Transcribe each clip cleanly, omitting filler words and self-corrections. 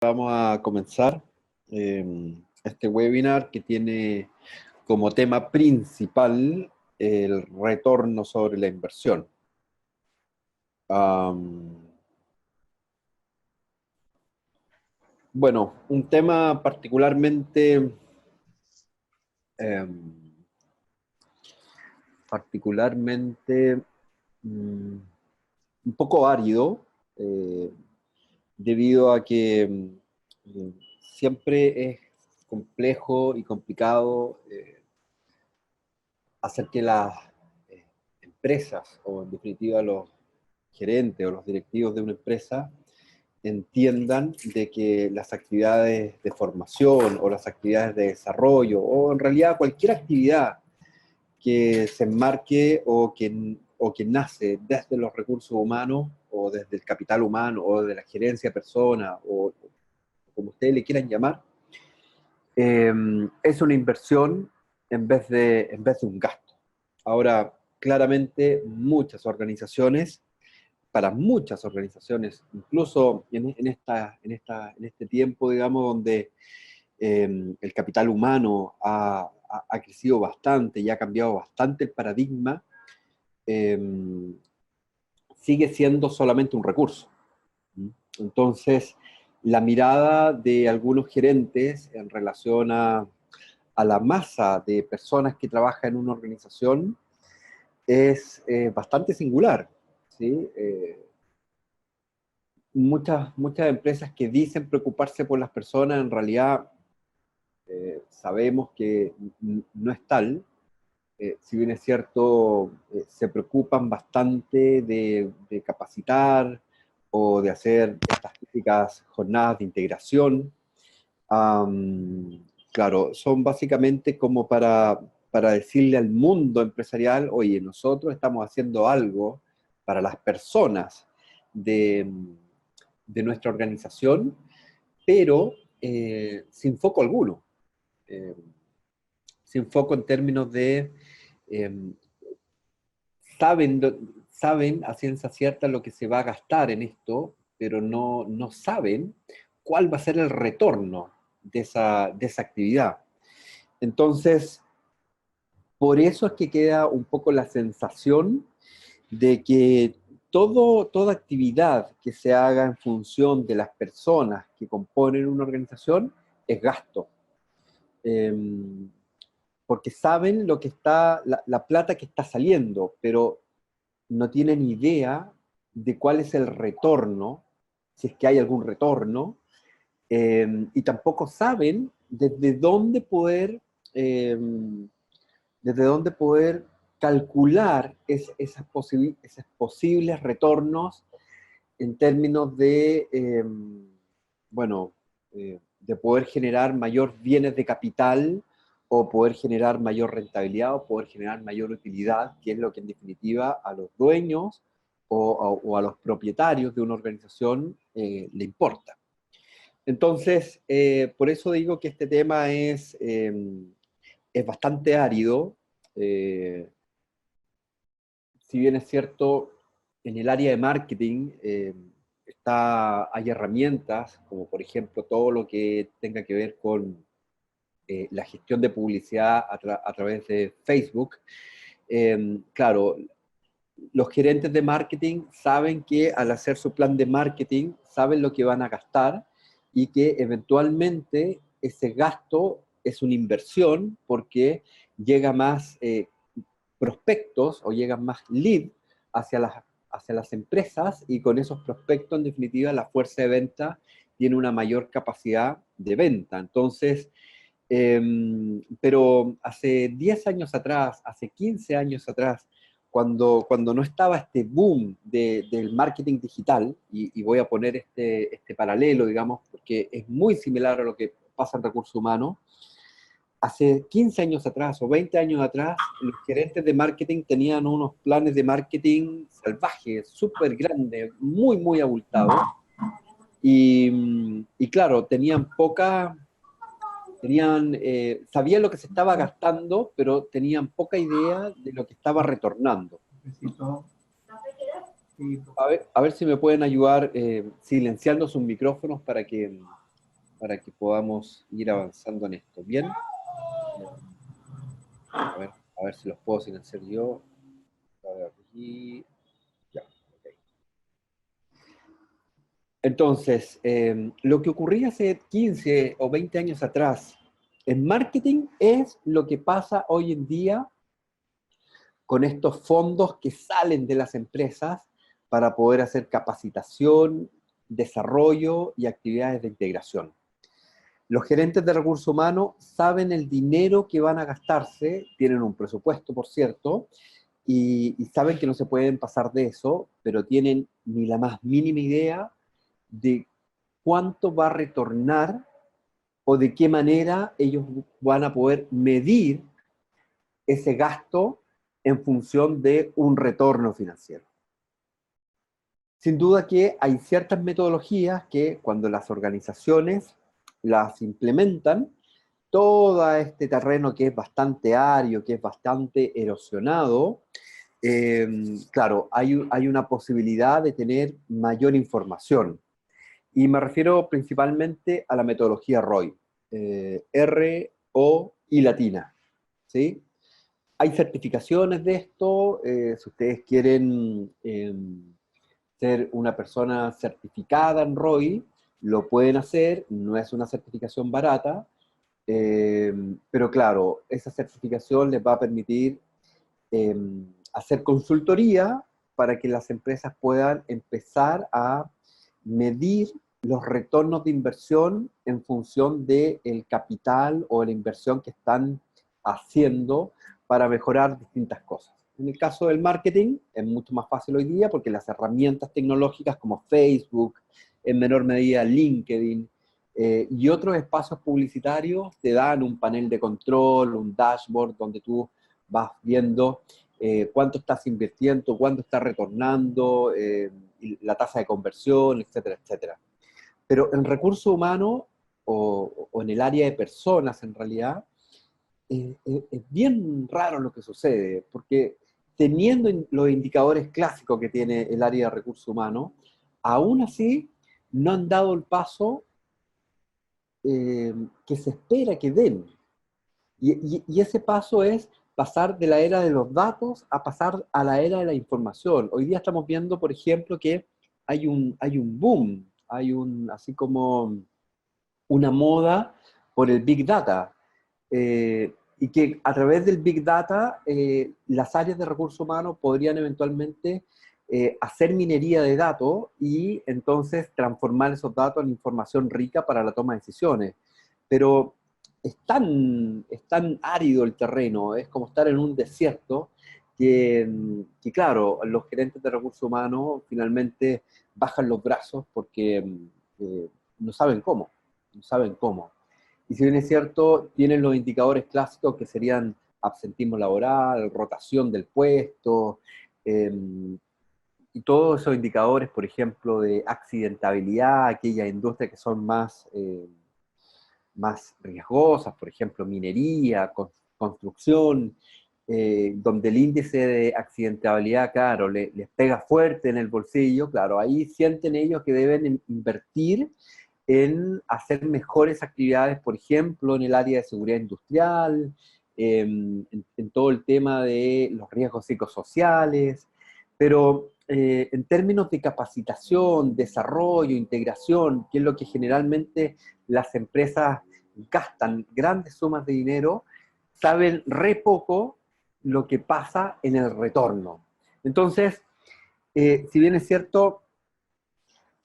vamos a comenzar este webinar que tiene como tema principal el retorno sobre la inversión. Bueno, un tema particularmente un poco árido, debido a que siempre es complejo y complicado hacer que las empresas, o en definitiva los gerentes o los directivos de una empresa, entiendan de que las actividades de formación o las actividades de desarrollo, o en realidad cualquier actividad que se enmarque o que nace desde los recursos humanos, o desde el capital humano, o de la gerencia de personas, o como ustedes le quieran llamar, es una inversión en vez de un gasto. Ahora, claramente para muchas organizaciones, incluso en este tiempo, digamos, donde el capital humano ha crecido bastante y ha cambiado bastante el paradigma, sigue siendo solamente un recurso. Entonces, la mirada de algunos gerentes en relación a la masa de personas que trabajan en una organización es bastante singular, ¿sí? Muchas empresas que dicen preocuparse por las personas, en realidad sabemos que no es tal. Si bien es cierto, se preocupan bastante de capacitar o de hacer estas típicas jornadas de integración. Claro, son básicamente como para decirle al mundo empresarial: oye, nosotros estamos haciendo algo para las personas de nuestra organización, pero sin foco alguno. Eh, Sin foco en términos de eh, saben, saben a ciencia cierta lo que se va a gastar en esto, pero no saben cuál va a ser el retorno de esa actividad. Entonces, por eso es que queda un poco la sensación de que toda actividad que se haga en función de las personas que componen una organización es gasto. Porque saben lo que está, la plata que está saliendo, pero no tienen idea de cuál es el retorno, si es que hay algún retorno, y tampoco saben eh, desde dónde poder calcular esos posibles retornos en términos de, bueno, de poder generar mayor bienes de capital, o poder generar mayor rentabilidad, o poder generar mayor utilidad, que es lo que en definitiva a los dueños o a los propietarios de una organización le importa. Entonces, por eso digo que este tema es bastante árido. Si bien es cierto, en el área de marketing hay herramientas, como por ejemplo todo lo que tenga que ver con la gestión de publicidad a través de Facebook. Claro, los gerentes de marketing saben que al hacer su plan de marketing, saben lo que van a gastar, y que eventualmente ese gasto es una inversión, porque llega más prospectos, o llegan más leads hacia las empresas, y con esos prospectos, en definitiva, la fuerza de venta tiene una mayor capacidad de venta. Entonces, pero hace 10 años atrás, hace 15 años atrás, cuando no estaba este boom del marketing digital, y voy a poner este paralelo, digamos, porque es muy similar a lo que pasa en recursos humanos. Hace 15 años atrás o 20 años atrás, los gerentes de marketing tenían unos planes de marketing salvajes, súper grandes, muy, muy abultados, y claro, sabían lo que se estaba gastando, pero tenían poca idea de lo que estaba retornando. A ver si me pueden ayudar silenciando sus micrófonos para que para que podamos ir avanzando en esto. Bien, a ver si los puedo silenciar yo. A ver, aquí. Ya, ok. Entonces, lo que ocurría hace 15 o 20 años atrás en marketing es lo que pasa hoy en día con estos fondos que salen de las empresas para poder hacer capacitación, desarrollo y actividades de integración. Los gerentes de recursos humanos saben el dinero que van a gastarse, tienen un presupuesto, por cierto, y saben que no se pueden pasar de eso, pero tienen ni la más mínima idea de cuánto va a retornar o de qué manera ellos van a poder medir ese gasto en función de un retorno financiero. Sin duda que hay ciertas metodologías que cuando las organizaciones las implementan, todo este terreno que es bastante ario, que es bastante erosionado, claro, hay una posibilidad de tener mayor información. Y me refiero principalmente a la metodología ROI, R, O y latina, ¿sí? Hay certificaciones de esto, si ustedes quieren ser una persona certificada en ROI, lo pueden hacer, no es una certificación barata, pero claro, esa certificación les va a permitir eh, hacer consultoría para que las empresas puedan empezar a medir los retornos de inversión en función del capital o la inversión que están haciendo para mejorar distintas cosas. En el caso del marketing es mucho más fácil hoy día porque las herramientas tecnológicas como Facebook, en menor medida LinkedIn, y otros espacios publicitarios te dan un panel de control, un dashboard donde tú vas viendo cuánto estás invirtiendo, cuánto estás retornando, la tasa de conversión, etcétera, etcétera. Pero en recursos humanos o en el área de personas, en realidad, es bien raro lo que sucede, porque teniendo los indicadores clásicos que tiene el área de recursos humanos, aún así no han dado el paso que se espera que den. Y ese paso es pasar de la era de los datos a pasar a la era de la información. Hoy día estamos viendo, por ejemplo, que hay un boom, así como una moda por el Big Data. Y que a través del Big Data las áreas de recursos humanos podrían eventualmente hacer minería de datos y entonces transformar esos datos en información rica para la toma de decisiones. Pero es tan árido el terreno, es como estar en un desierto, que claro, los gerentes de recursos humanos finalmente bajan los brazos porque no saben cómo, no saben cómo. Y si bien es cierto, tienen los indicadores clásicos que serían absentismo laboral, rotación del puesto, eh, y todos esos indicadores, por ejemplo, de accidentabilidad, aquellas industrias que son más riesgosas, por ejemplo, minería, construcción, donde el índice de accidentabilidad, claro, les pega fuerte en el bolsillo, claro, ahí sienten ellos que deben invertir en hacer mejores actividades, por ejemplo, en el área de seguridad industrial, en todo el tema de los riesgos psicosociales, pero en términos de capacitación, desarrollo, integración, que es lo que generalmente las empresas gastan grandes sumas de dinero, saben re poco lo que pasa en el retorno. Entonces, si bien es cierto,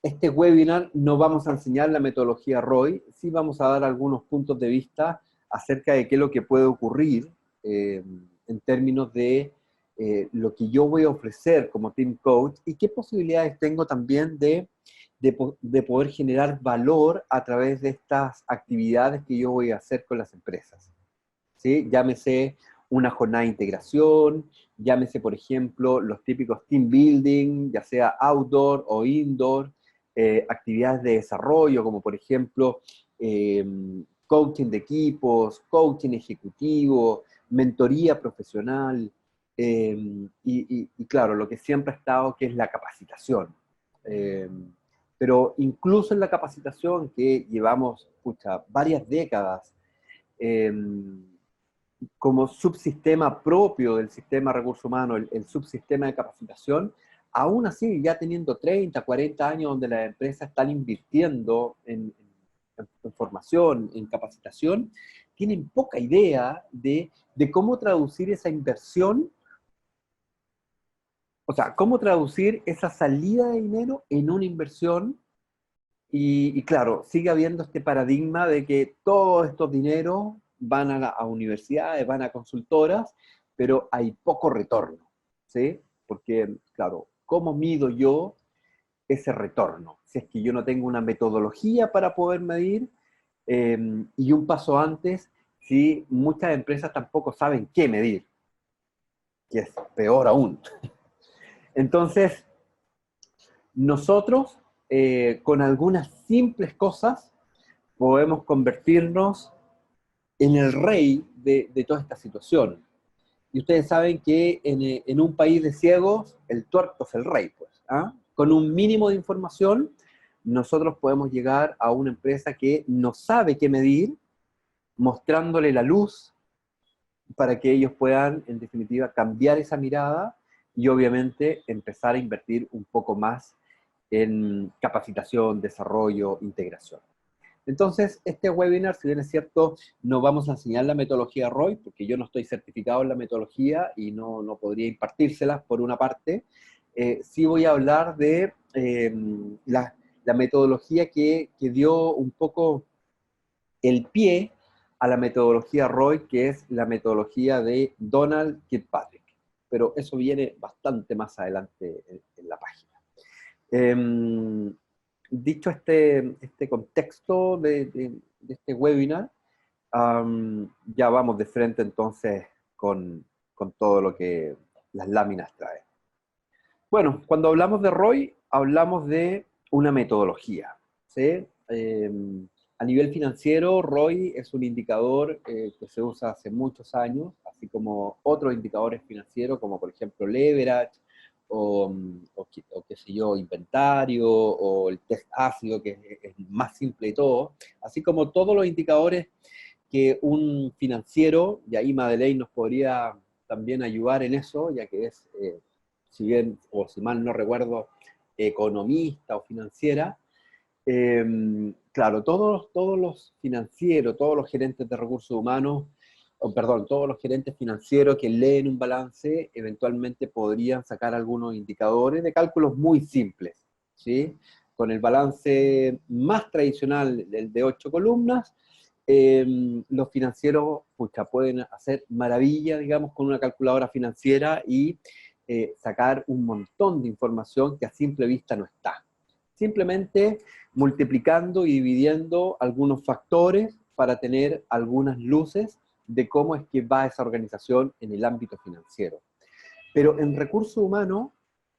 este webinar no vamos a enseñar la metodología ROI, sí vamos a dar algunos puntos de vista acerca de qué es lo que puede ocurrir en términos de lo que yo voy a ofrecer como team coach y qué posibilidades tengo también de poder generar valor a través de estas actividades que yo voy a hacer con las empresas. ¿Sí? Llámese una jornada de integración, llámese, por ejemplo, los típicos team building, ya sea outdoor o indoor, actividades de desarrollo, como por ejemplo eh, coaching de equipos, coaching ejecutivo, mentoría profesional, y claro, lo que siempre ha estado, que es la capacitación. Eh, pero incluso en la capacitación que llevamos, pucha, varias décadas, eh, como subsistema propio del sistema de recursos humanos, el subsistema de capacitación, aún así, ya teniendo 30, 40 años donde las empresas están invirtiendo en formación, en capacitación, tienen poca idea de cómo traducir esa inversión, o sea, cómo traducir esa salida de dinero en una inversión. Y claro, sigue habiendo este paradigma de que todos estos dineros van a universidades, van a consultoras, pero hay poco retorno, ¿sí? Porque, claro, ¿cómo mido yo ese retorno? Si es que yo no tengo una metodología para poder medir, y un paso antes, si muchas empresas tampoco saben qué medir, que es peor aún. Entonces, nosotros, con algunas simples cosas, podemos convertirnos en el rey de toda esta situación. Y ustedes saben que en un país de ciegos, el tuerto es el rey, pues. ¿Ah? Con un mínimo de información, nosotros podemos llegar a una empresa que no sabe qué medir, mostrándole la luz para que ellos puedan, en definitiva, cambiar esa mirada y obviamente empezar a invertir un poco más en capacitación, desarrollo, integración. Entonces, este webinar, si bien es cierto, no vamos a enseñar la metodología ROI, porque yo no estoy certificado en la metodología y no podría impartírselas por una parte. Sí voy a hablar de la metodología que dio un poco el pie a la metodología ROI, que es la metodología de Donald Kirkpatrick. Pero eso viene bastante más adelante en la página. Dicho este contexto de este webinar, ya vamos de frente entonces con todo lo que las láminas traen. Bueno, cuando hablamos de ROI, hablamos de una metodología, ¿sí? A nivel financiero, ROI es un indicador que se usa hace muchos años, así como otros indicadores financieros, como por ejemplo leverage, o qué sé yo, inventario, o el test ácido, que es más simple de todo, así como todos los indicadores que un financiero, y ahí Madeleine nos podría también ayudar en eso, ya que es, si bien, o si mal no recuerdo, economista o financiera. Claro, todos los financieros, todos los gerentes de recursos humanos, o perdón, todos los gerentes financieros que leen un balance, eventualmente podrían sacar algunos indicadores de cálculos muy simples, ¿sí? Con el balance más tradicional, el de 8 columnas, los financieros, pucha, pueden hacer maravilla, digamos, con una calculadora financiera y sacar un montón de información que a simple vista no está. Simplemente multiplicando y dividiendo algunos factores para tener algunas luces de cómo es que va esa organización en el ámbito financiero. Pero en recursos humanos,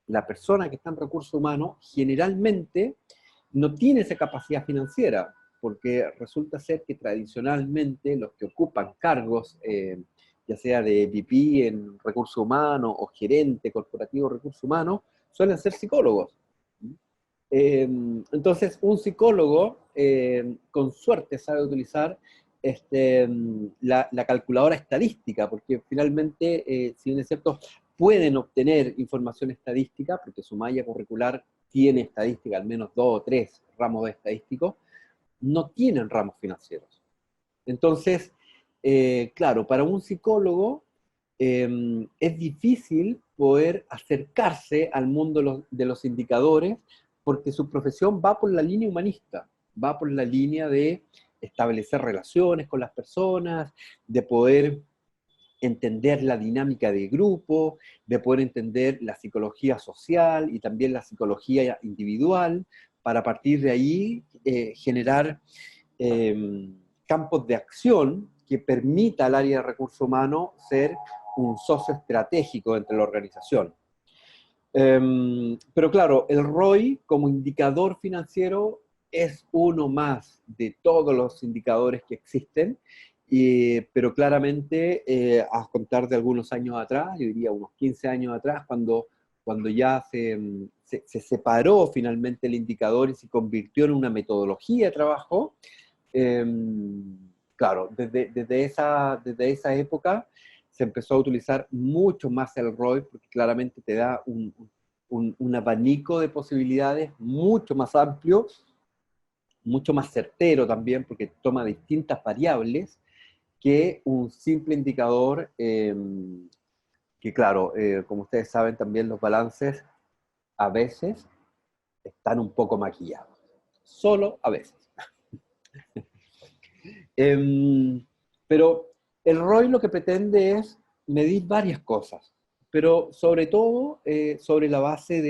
la persona que está en recursos humanos generalmente no tiene esa capacidad financiera, porque resulta ser que tradicionalmente los que ocupan cargos, ya sea de VP en recursos humanos o gerente corporativo de recursos humanos, suelen ser psicólogos. Entonces, un psicólogo, con suerte, sabe utilizar la calculadora estadística, porque finalmente, si bien es cierto, pueden obtener información estadística, porque su malla curricular tiene estadística, al menos 2 o 3 ramos de estadístico, no tienen ramos financieros. Entonces, claro, para un psicólogo es difícil poder acercarse al mundo de los indicadores, porque su profesión va por la línea humanista, va por la línea de establecer relaciones con las personas, de poder entender la dinámica de grupo, de poder entender la psicología social y también la psicología individual, para partir de ahí generar campos de acción que permita al área de recursos humanos ser un socio estratégico entre la organización. Pero claro, el ROI como indicador financiero es uno más de todos los indicadores que existen, pero claramente a contar de algunos años atrás, yo diría unos 15 años atrás, cuando cuando ya se separó finalmente el indicador y se convirtió en una metodología de trabajo, eh, claro, desde esa época se empezó a utilizar mucho más el ROI, porque claramente te da un abanico de posibilidades mucho más amplio, mucho más certero también, porque toma distintas variables que un simple indicador, que claro, como ustedes saben también los balances a veces están un poco maquillados, solo a veces. Pero el ROI lo que pretende es medir varias cosas, pero sobre todo sobre la base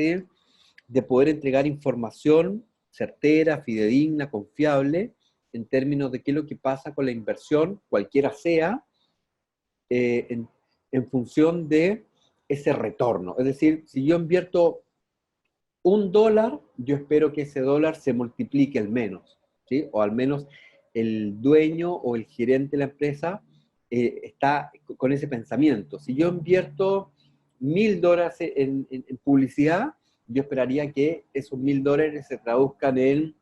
de poder entregar información certera, fidedigna, confiable, en términos de qué es lo que pasa con la inversión, cualquiera sea, eh, en, en función de ese retorno. Es decir, si yo invierto $1, yo espero que ese dólar se multiplique al menos, ¿sí? O al menos el dueño o el gerente de la empresa está con ese pensamiento. Si yo invierto $1.000 en publicidad, yo esperaría que esos $1.000 se traduzcan en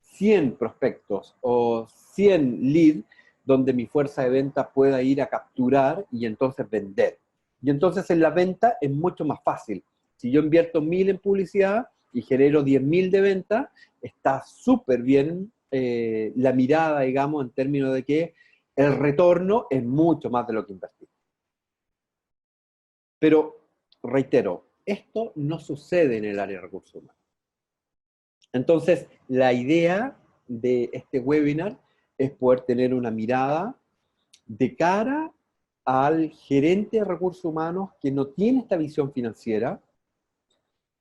100 prospectos o 100 leads donde mi fuerza de venta pueda ir a capturar y entonces vender. Y entonces en la venta es mucho más fácil. Si yo invierto 1.000 en publicidad y genero 10.000 de venta, está súper bien la mirada, digamos, en términos de que el retorno es mucho más de lo que invertí. Pero, reitero, esto no sucede en el área de recursos humanos. Entonces, la idea de este webinar es poder tener una mirada de cara al gerente de recursos humanos que no tiene esta visión financiera,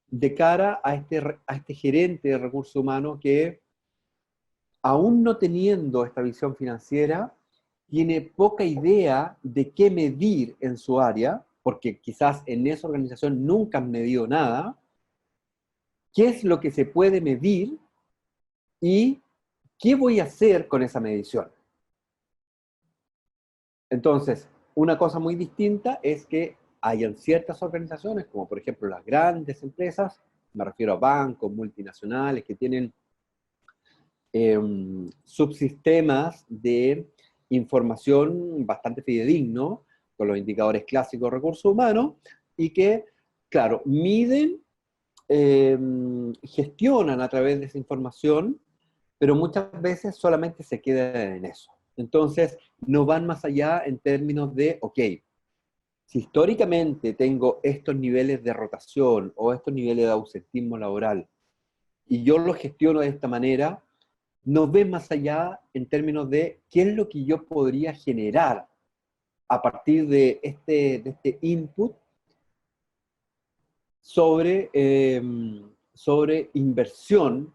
de cara a este gerente de recursos humanos que, aún no teniendo esta visión financiera, tiene poca idea de qué medir en su área, porque quizás en esa organización nunca han medido nada, qué es lo que se puede medir y qué voy a hacer con esa medición. Entonces, una cosa muy distinta es que hayan ciertas organizaciones, como por ejemplo las grandes empresas, me refiero a bancos, multinacionales, que tienen subsistemas de información bastante fidedigno, con los indicadores clásicos de recursos humanos, y que, claro, miden, gestionan a través de esa información, pero muchas veces solamente se quedan en eso. Entonces, no van más allá en términos de, ok, si históricamente tengo estos niveles de rotación o estos niveles de ausentismo laboral y yo los gestiono de esta manera, no ven más allá en términos de qué es lo que yo podría generar a partir de este input sobre, sobre inversión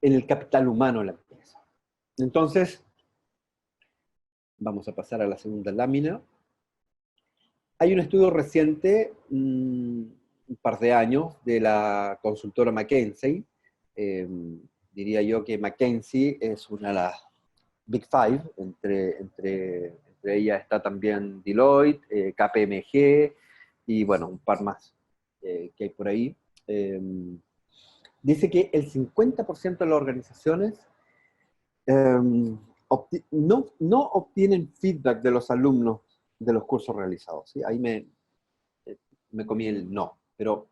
en el capital humano de la empresa. Entonces, vamos a pasar a la segunda lámina. Hay un estudio reciente, un par de años, de la consultora McKinsey. Diría yo que McKinsey es una de las Big Five, entre ellas está también Deloitte, KPMG y bueno, un par más que hay por ahí. Dice que el 50% de las organizaciones no obtienen feedback de los alumnos de los cursos realizados. ¿Sí? Ahí me comí el no, pero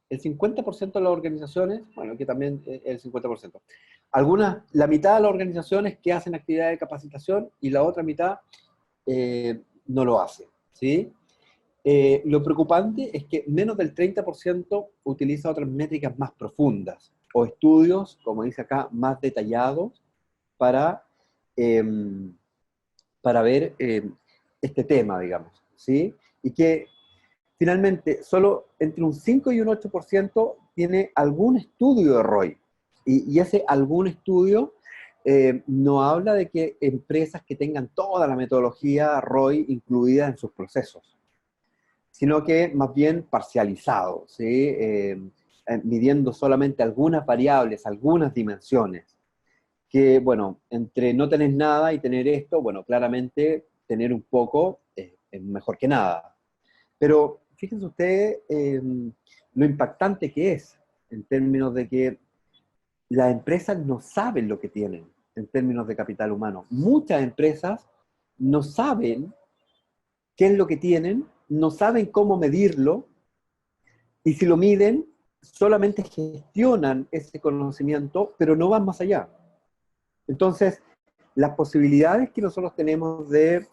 el 50% de las organizaciones, bueno, que también el 50%. Algunas, la mitad de las organizaciones que hacen actividades de capacitación y la otra mitad no lo hacen, ¿sí? Lo preocupante es que menos del 30% utiliza otras métricas más profundas o estudios, como dice acá, más detallados para, eh, para ver este tema, digamos, ¿sí? Y que finalmente solo entre un 5 y un 8% tiene algún estudio de ROI. Y ese algún estudio no habla de que empresas que tengan toda la metodología ROI incluida en sus procesos, sino que más bien parcializado, ¿sí? Midiendo solamente algunas variables, algunas dimensiones, que, bueno, entre no tener nada y tener esto, bueno, claramente tener un poco es mejor que nada. Pero fíjense ustedes lo impactante que es, en términos de que las empresas no saben lo que tienen en términos de capital humano. Muchas empresas no saben qué es lo que tienen, no saben cómo medirlo, y si lo miden, solamente gestionan ese conocimiento, pero no van más allá. Entonces, las posibilidades que nosotros tenemos de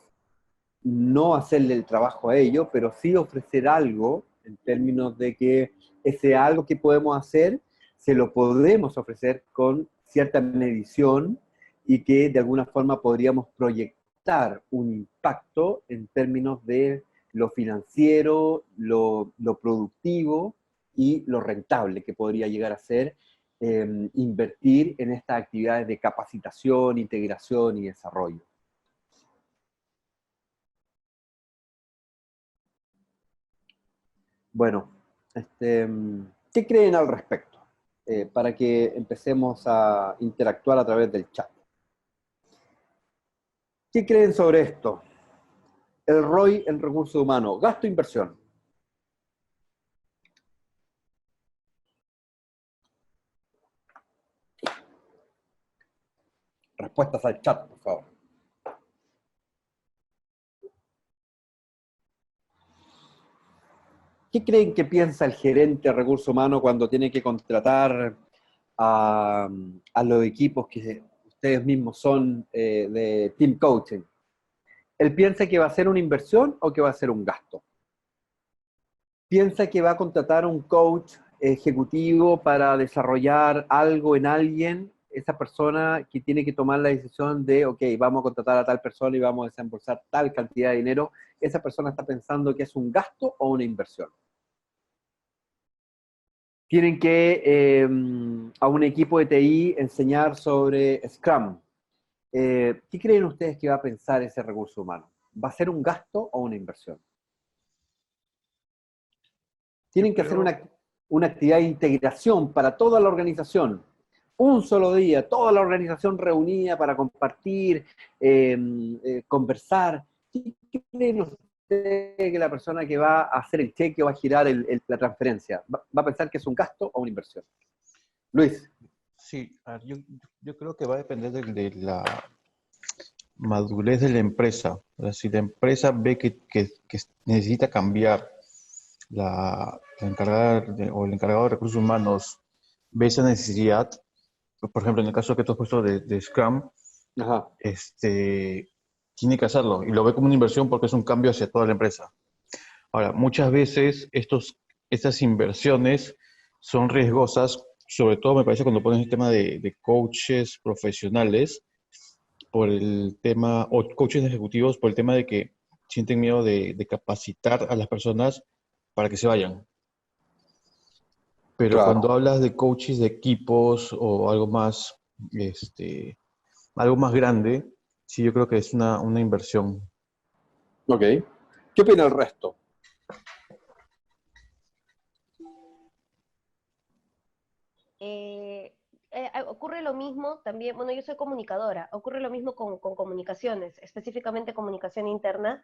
no hacerle el trabajo a ellos, pero sí ofrecer algo en términos de que ese algo que podemos hacer, se lo podemos ofrecer con cierta medición y que de alguna forma podríamos proyectar un impacto en términos de lo financiero, lo productivo y lo rentable que podría llegar a ser invertir en estas actividades de capacitación, integración y desarrollo. Bueno, ¿qué creen al respecto? Para que empecemos a interactuar a través del chat. ¿Qué creen sobre esto? El ROI en recursos humanos, gasto e inversión. Respuestas al chat, por favor. ¿Qué creen que piensa el gerente de recursos humanos cuando tiene que contratar a los equipos que ustedes mismos son de team coaching? ¿Él piensa que va a ser una inversión o que va a ser un gasto? ¿Piensa que va a contratar un coach ejecutivo para desarrollar algo en alguien? Esa persona que tiene que tomar la decisión de, ok, vamos a contratar a tal persona y vamos a desembolsar tal cantidad de dinero, ¿esa persona está pensando que es un gasto o una inversión? Tienen que a un equipo de TI enseñar sobre Scrum. ¿Qué creen ustedes que va a pensar ese recurso humano? ¿Va a ser un gasto o una inversión? Yo Tienen que hacer creo, una actividad de integración para toda la organización. Un solo día, toda la organización reunida para compartir, conversar. ¿Qué creen ustedes que la persona que va a hacer el cheque o va a girar la transferencia va a pensar que es un gasto o una inversión? Luis. sí, a ver, yo creo que va a depender de la madurez de la empresa. O sea, si la empresa ve que necesita cambiar la encargada o el encargado de recursos humanos ve esa necesidad, por ejemplo, en el caso que tú has puesto de Scrum, Ajá. tiene que hacerlo y lo ve como una inversión porque es un cambio hacia toda la empresa. Ahora, muchas veces estas inversiones son riesgosas, sobre todo me parece cuando pones el tema de coaches profesionales, por el tema, o coaches ejecutivos, por el tema de que sienten miedo de capacitar a las personas para que se vayan. Pero cuando Claro. hablas de coaches de equipos o algo más grande, sí, yo creo que es una inversión. Ok. ¿Qué opina el resto? Eh, ocurre lo mismo también, bueno, yo soy comunicadora, ocurre lo mismo con comunicaciones, específicamente comunicación interna,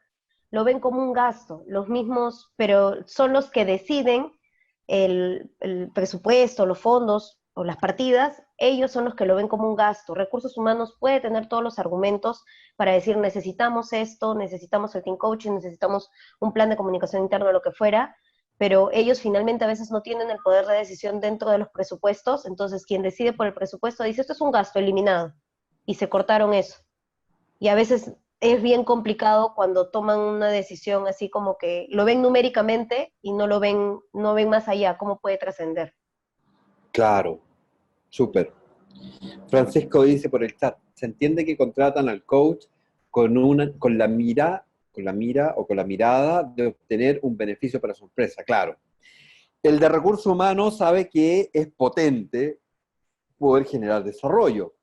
lo ven como un gasto, los mismos, pero son los que deciden el presupuesto, los fondos o las partidas, ellos son los que lo ven como un gasto. Recursos humanos puede tener todos los argumentos para decir necesitamos esto, necesitamos el team coaching, necesitamos un plan de comunicación interna, lo que fuera, pero ellos finalmente a veces no tienen el poder de decisión dentro de los presupuestos, entonces quien decide por el presupuesto dice, esto es un gasto eliminado, y se cortaron eso. Y a veces es bien complicado cuando toman una decisión así como que lo ven numéricamente y no ven más allá, cómo puede trascender. Claro. Súper. Francisco dice por el chat, se entiende que contratan al coach con la mira o con la mirada de obtener un beneficio para su empresa, claro. El de recursos humanos sabe que es potente poder generar desarrollo.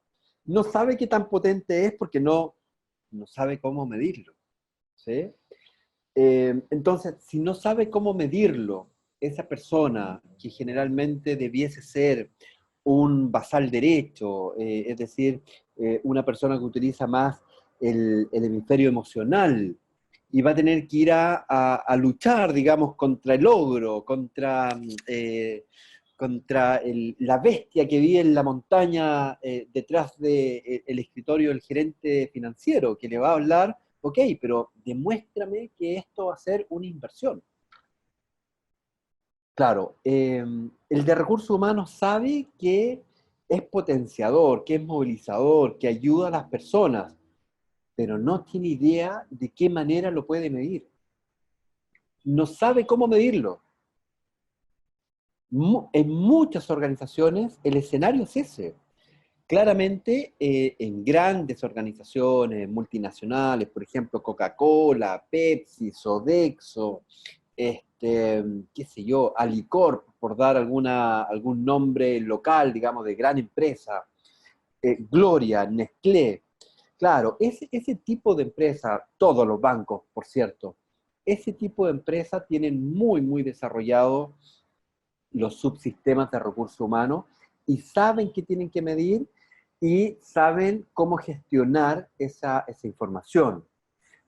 No sabe qué tan potente es porque no sabe cómo medirlo. ¿Sí? Entonces, si no sabe cómo medirlo, esa persona que generalmente debiese ser un basal derecho, es decir, una persona que utiliza más el hemisferio emocional y va a tener que ir a luchar, digamos, contra el ogro, contra la bestia que vive en la montaña detrás del escritorio del gerente financiero, que le va a hablar, ok, pero demuéstrame que esto va a ser una inversión. Claro, el de recursos humanos sabe que es potenciador, que es movilizador, que ayuda a las personas, pero no tiene idea de qué manera lo puede medir. No sabe cómo medirlo. En muchas organizaciones el escenario es ese. Claramente, en grandes organizaciones multinacionales, por ejemplo, Coca-Cola, Pepsi, Sodexo, qué sé yo, Alicorp, por dar algún nombre local, digamos, de gran empresa, Gloria, Nestlé, claro, ese tipo de empresa, todos los bancos, por cierto, ese tipo de empresas tienen muy, muy desarrollado los subsistemas de recursos humanos y saben qué tienen que medir y saben cómo gestionar esa información.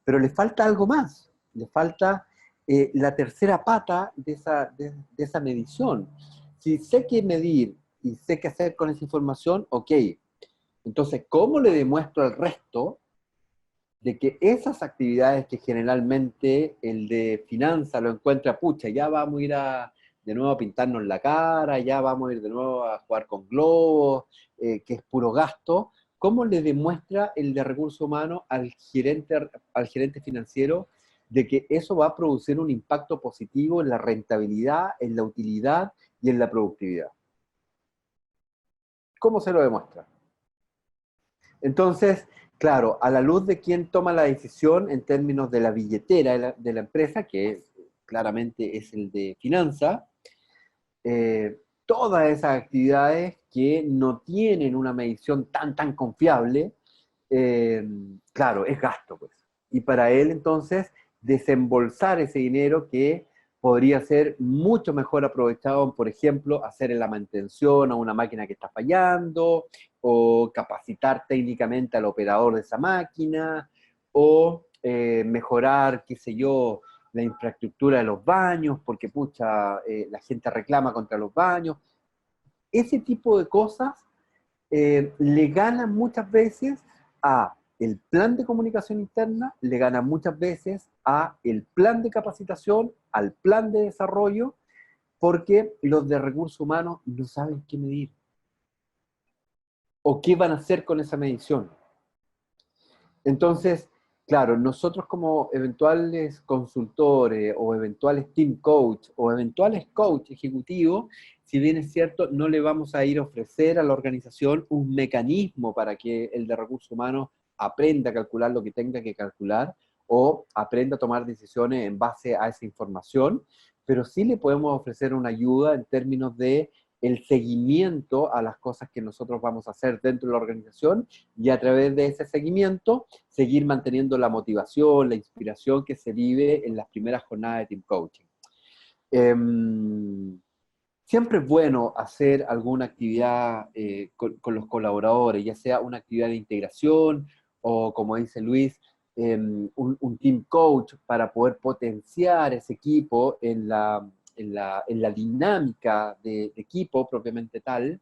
Pero le falta algo más, le falta la tercera pata de esa medición. Si sé qué medir y sé qué hacer con esa información, ok. Entonces, ¿cómo le demuestro al resto de que esas actividades que generalmente el de finanzas lo encuentra, pucha, ya vamos a ir de nuevo a pintarnos la cara, ya vamos a ir de nuevo a jugar con globos, que es puro gasto? ¿Cómo le demuestra el de recursos humanos al gerente financiero de que eso va a producir un impacto positivo en la rentabilidad, en la utilidad y en la productividad? ¿Cómo se lo demuestra? Entonces, claro, a la luz de quién toma la decisión en términos de la billetera de la empresa, que claramente es el de finanza, todas esas actividades que no tienen una medición tan confiable, claro, es gasto, pues. Y para él, entonces, desembolsar ese dinero que podría ser mucho mejor aprovechado en, por ejemplo, hacer la mantención a una máquina que está fallando, o capacitar técnicamente al operador de esa máquina, o mejorar, qué sé yo, la infraestructura de los baños, porque pucha, la gente reclama contra los baños. Ese tipo de cosas le ganan muchas veces a el plan de comunicación interna, le gana muchas veces a el plan de capacitación, al plan de desarrollo, porque los de recursos humanos no saben qué medir o qué van a hacer con esa medición. Entonces, claro, nosotros como eventuales consultores o eventuales team coach o eventuales coach ejecutivos, si bien es cierto, no le vamos a ir a ofrecer a la organización un mecanismo para que el de recursos humanos aprenda a calcular lo que tenga que calcular o aprenda a tomar decisiones en base a esa información, pero sí le podemos ofrecer una ayuda en términos de el seguimiento a las cosas que nosotros vamos a hacer dentro de la organización y a través de ese seguimiento seguir manteniendo la motivación, la inspiración que se vive en las primeras jornadas de Team Coaching. Siempre es bueno hacer alguna actividad con los colaboradores, ya sea una actividad de integración o, como dice Luis, un team coach para poder potenciar ese equipo en la dinámica de equipo propiamente tal.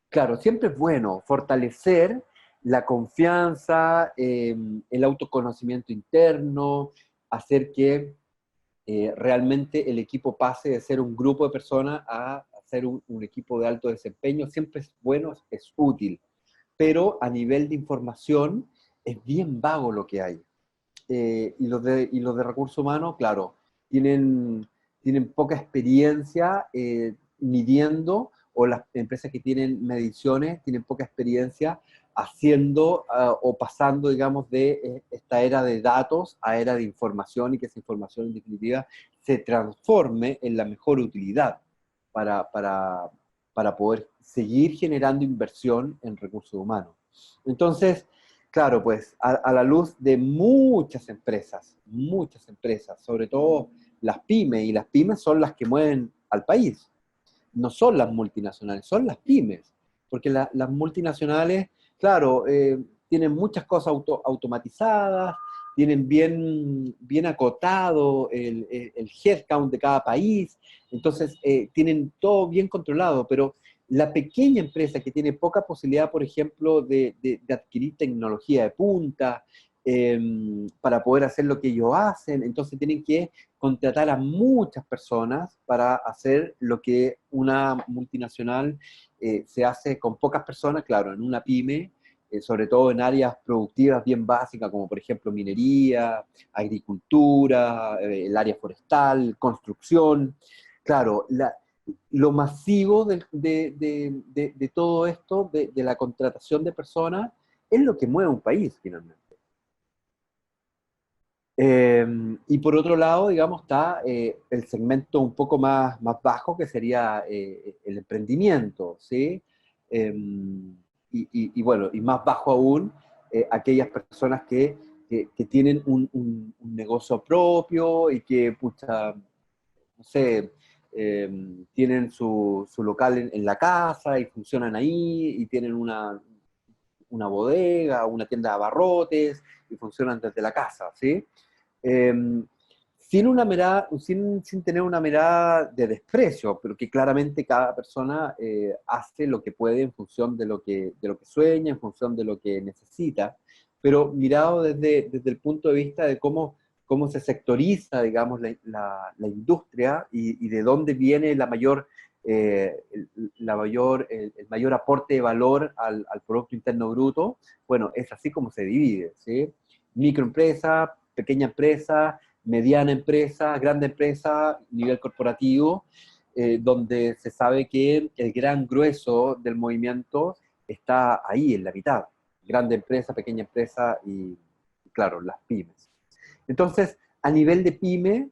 Claro, siempre es bueno fortalecer la confianza, el autoconocimiento interno, hacer que realmente el equipo pase de ser un grupo de personas a ser un equipo de alto desempeño. Siempre es bueno, es útil, pero a nivel de información es bien vago lo que hay. Y los de recursos humanos, claro, tienen poca experiencia midiendo, o las empresas que tienen mediciones tienen poca experiencia haciendo o pasando, digamos, de esta era de datos a era de información, y que esa información en definitiva se transforme en la mejor utilidad para poder seguir generando inversión en recursos humanos. Entonces, claro, pues a la luz de muchas empresas, sobre todo las pymes, y las pymes son las que mueven al país, no son las multinacionales, son las pymes, porque las multinacionales, claro, tienen muchas cosas automatizadas, tienen bien acotado el headcount de cada país, entonces tienen todo bien controlado, pero la pequeña empresa que tiene poca posibilidad, por ejemplo, de adquirir tecnología de punta, para poder hacer lo que ellos hacen, entonces tienen que contratar a muchas personas para hacer lo que una multinacional se hace con pocas personas, claro, en una pyme, sobre todo en áreas productivas bien básicas, como por ejemplo minería, agricultura, el área forestal, construcción. Claro, lo masivo de todo esto, de la contratación de personas, es lo que mueve un país finalmente. Y por otro lado, digamos, está el segmento un poco más bajo, que sería el emprendimiento, ¿sí? Y bueno, y más bajo aún, aquellas personas que tienen un negocio propio y que, pucha, no sé, tienen su local en la casa y funcionan ahí y tienen una bodega, una tienda de abarrotes y funcionan desde la casa, ¿sí? Eh, sin una mirada, sin tener una mirada de desprecio, pero que claramente cada persona hace lo que puede en función de lo que sueña, en función de lo que necesita, pero mirado desde el punto de vista de cómo se sectoriza, digamos, la industria y de dónde viene el mayor aporte de valor al Producto Interno Bruto. Bueno, es así como se divide, ¿sí? Microempresa, pequeña empresa, mediana empresa, grande empresa, nivel corporativo, donde se sabe que el gran grueso del movimiento está ahí, en la mitad. Grande empresa, pequeña empresa y, claro, las pymes. Entonces, a nivel de pyme,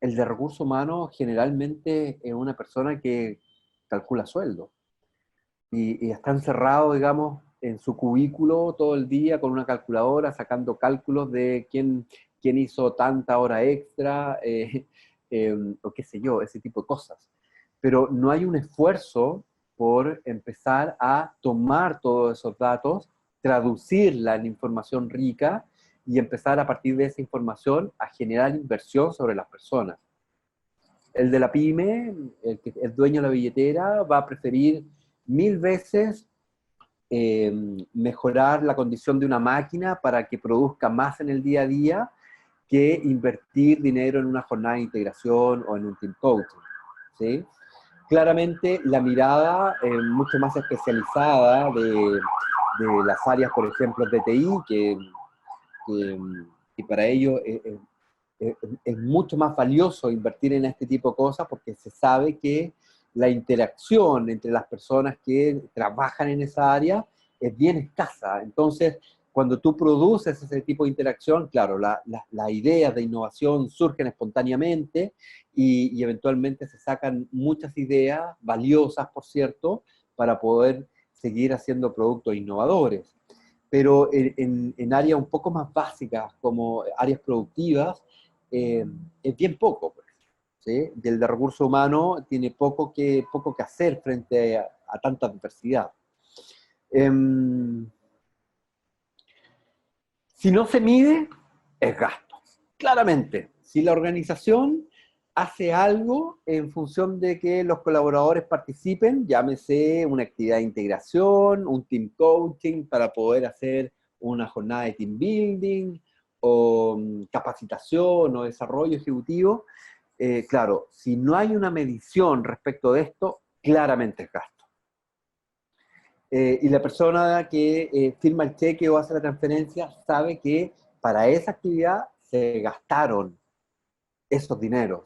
el de recursos humanos generalmente es una persona que calcula sueldo y está encerrado, digamos, en su cubículo todo el día con una calculadora, sacando cálculos de quién hizo tanta hora extra, o qué sé yo, ese tipo de cosas. Pero no hay un esfuerzo por empezar a tomar todos esos datos, traducirla en información rica y empezar a partir de esa información a generar inversión sobre las personas. El de la pyme, el que es dueño de la billetera, va a preferir 1000 veces mejorar la condición de una máquina para que produzca más en el día a día que invertir dinero en una jornada de integración o en un team coaching, ¿sí? Claramente la mirada mucho más especializada de las áreas, por ejemplo, de TI, que, que para ello es mucho más valioso invertir en este tipo de cosas porque se sabe que la interacción entre las personas que trabajan en esa área es bien escasa. Entonces, cuando tú produces ese tipo de interacción, claro, las ideas de innovación surgen espontáneamente y eventualmente se sacan muchas ideas valiosas, por cierto, para poder seguir haciendo productos innovadores. Pero en áreas un poco más básicas, como áreas productivas, es bien poco, pues, ¿sí? Del de recursos humanos tiene poco que hacer frente a tanta adversidad. Si no se mide, es gasto. Claramente, si la organización hace algo en función de que los colaboradores participen, llámese una actividad de integración, un team coaching para poder hacer una jornada de team building, o capacitación o desarrollo ejecutivo, claro, si no hay una medición respecto de esto, claramente es gasto. Y la persona que firma el cheque o hace la transferencia sabe que para esa actividad se gastaron esos dineros.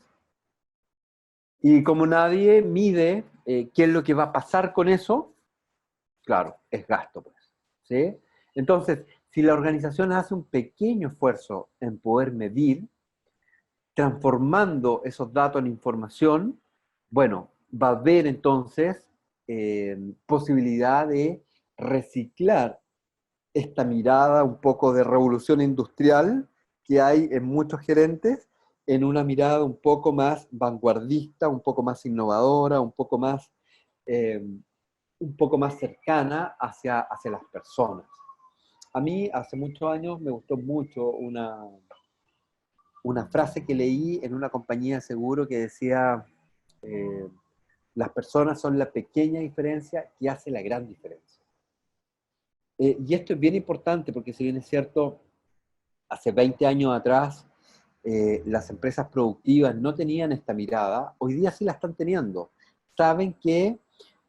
Y como nadie mide qué es lo que va a pasar con eso, claro, es gasto, pues, ¿sí? Entonces, si la organización hace un pequeño esfuerzo en poder medir, transformando esos datos en información, bueno, va a haber entonces posibilidad de reciclar esta mirada un poco de revolución industrial que hay en muchos gerentes en una mirada un poco más vanguardista, un poco más innovadora, un poco más cercana hacia las personas. A mí hace muchos años me gustó mucho una frase que leí en una compañía de seguro que decía, eh, las personas son la pequeña diferencia que hace la gran diferencia. Y esto es bien importante porque si bien es cierto, hace 20 años atrás las empresas productivas no tenían esta mirada, hoy día sí la están teniendo. Saben que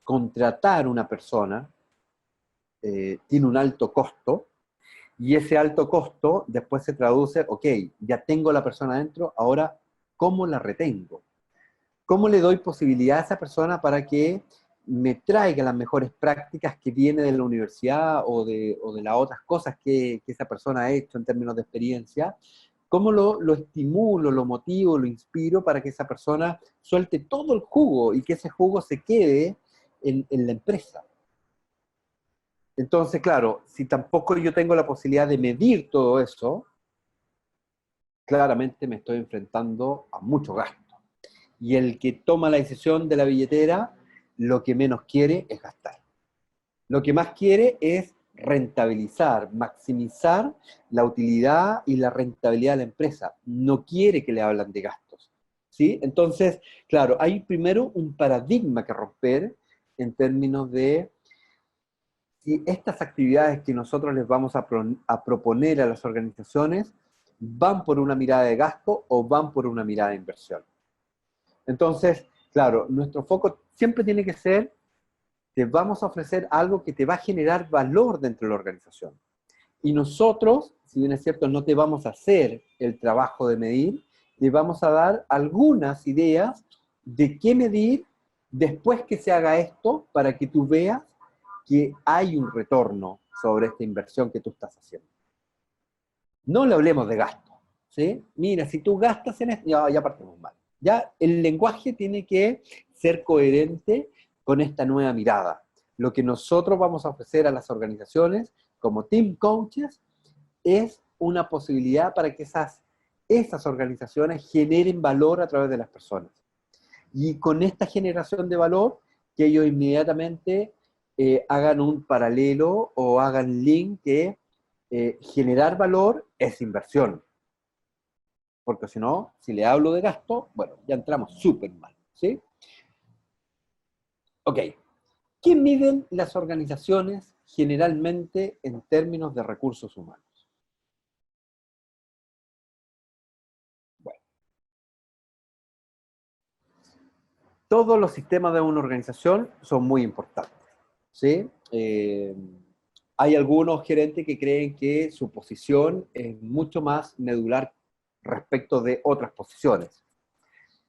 contratar una persona tiene un alto costo, y ese alto costo después se traduce, ok, ya tengo la persona adentro, ahora, ¿cómo la retengo? ¿Cómo le doy posibilidad a esa persona para que me traiga las mejores prácticas que viene de la universidad o de las otras cosas que esa persona ha hecho en términos de experiencia? ¿Cómo lo estimulo, lo motivo, lo inspiro para que esa persona suelte todo el jugo y que ese jugo se quede en la empresa? Entonces, claro, si tampoco yo tengo la posibilidad de medir todo eso, claramente me estoy enfrentando a mucho gasto. Y el que toma la decisión de la billetera, lo que menos quiere es gastar. Lo que más quiere es rentabilizar, maximizar la utilidad y la rentabilidad de la empresa. No quiere que le hablan de gastos, ¿sí? Entonces, claro, hay primero un paradigma que romper en términos de si estas actividades que nosotros les vamos a proponer a las organizaciones van por una mirada de gasto o van por una mirada de inversión. Entonces, claro, nuestro foco siempre tiene que ser, te vamos a ofrecer algo que te va a generar valor dentro de la organización. Y nosotros, si bien es cierto, no te vamos a hacer el trabajo de medir, te vamos a dar algunas ideas de qué medir después que se haga esto para que tú veas que hay un retorno sobre esta inversión que tú estás haciendo. No le hablemos de gasto, ¿sí? Mira, si tú gastas en esto, ya partimos mal. Ya el lenguaje tiene que ser coherente con esta nueva mirada. Lo que nosotros vamos a ofrecer a las organizaciones como team coaches es una posibilidad para que esas organizaciones generen valor a través de las personas. Y con esta generación de valor, que ellos inmediatamente hagan un paralelo o hagan link que generar valor es inversión. Porque si no, si le hablo de gasto, bueno, ya entramos súper mal, ¿sí? Ok. ¿Qué miden las organizaciones generalmente en términos de recursos humanos? Bueno, todos los sistemas de una organización son muy importantes, ¿sí? Hay algunos gerentes que creen que su posición es mucho más medular respecto de otras posiciones.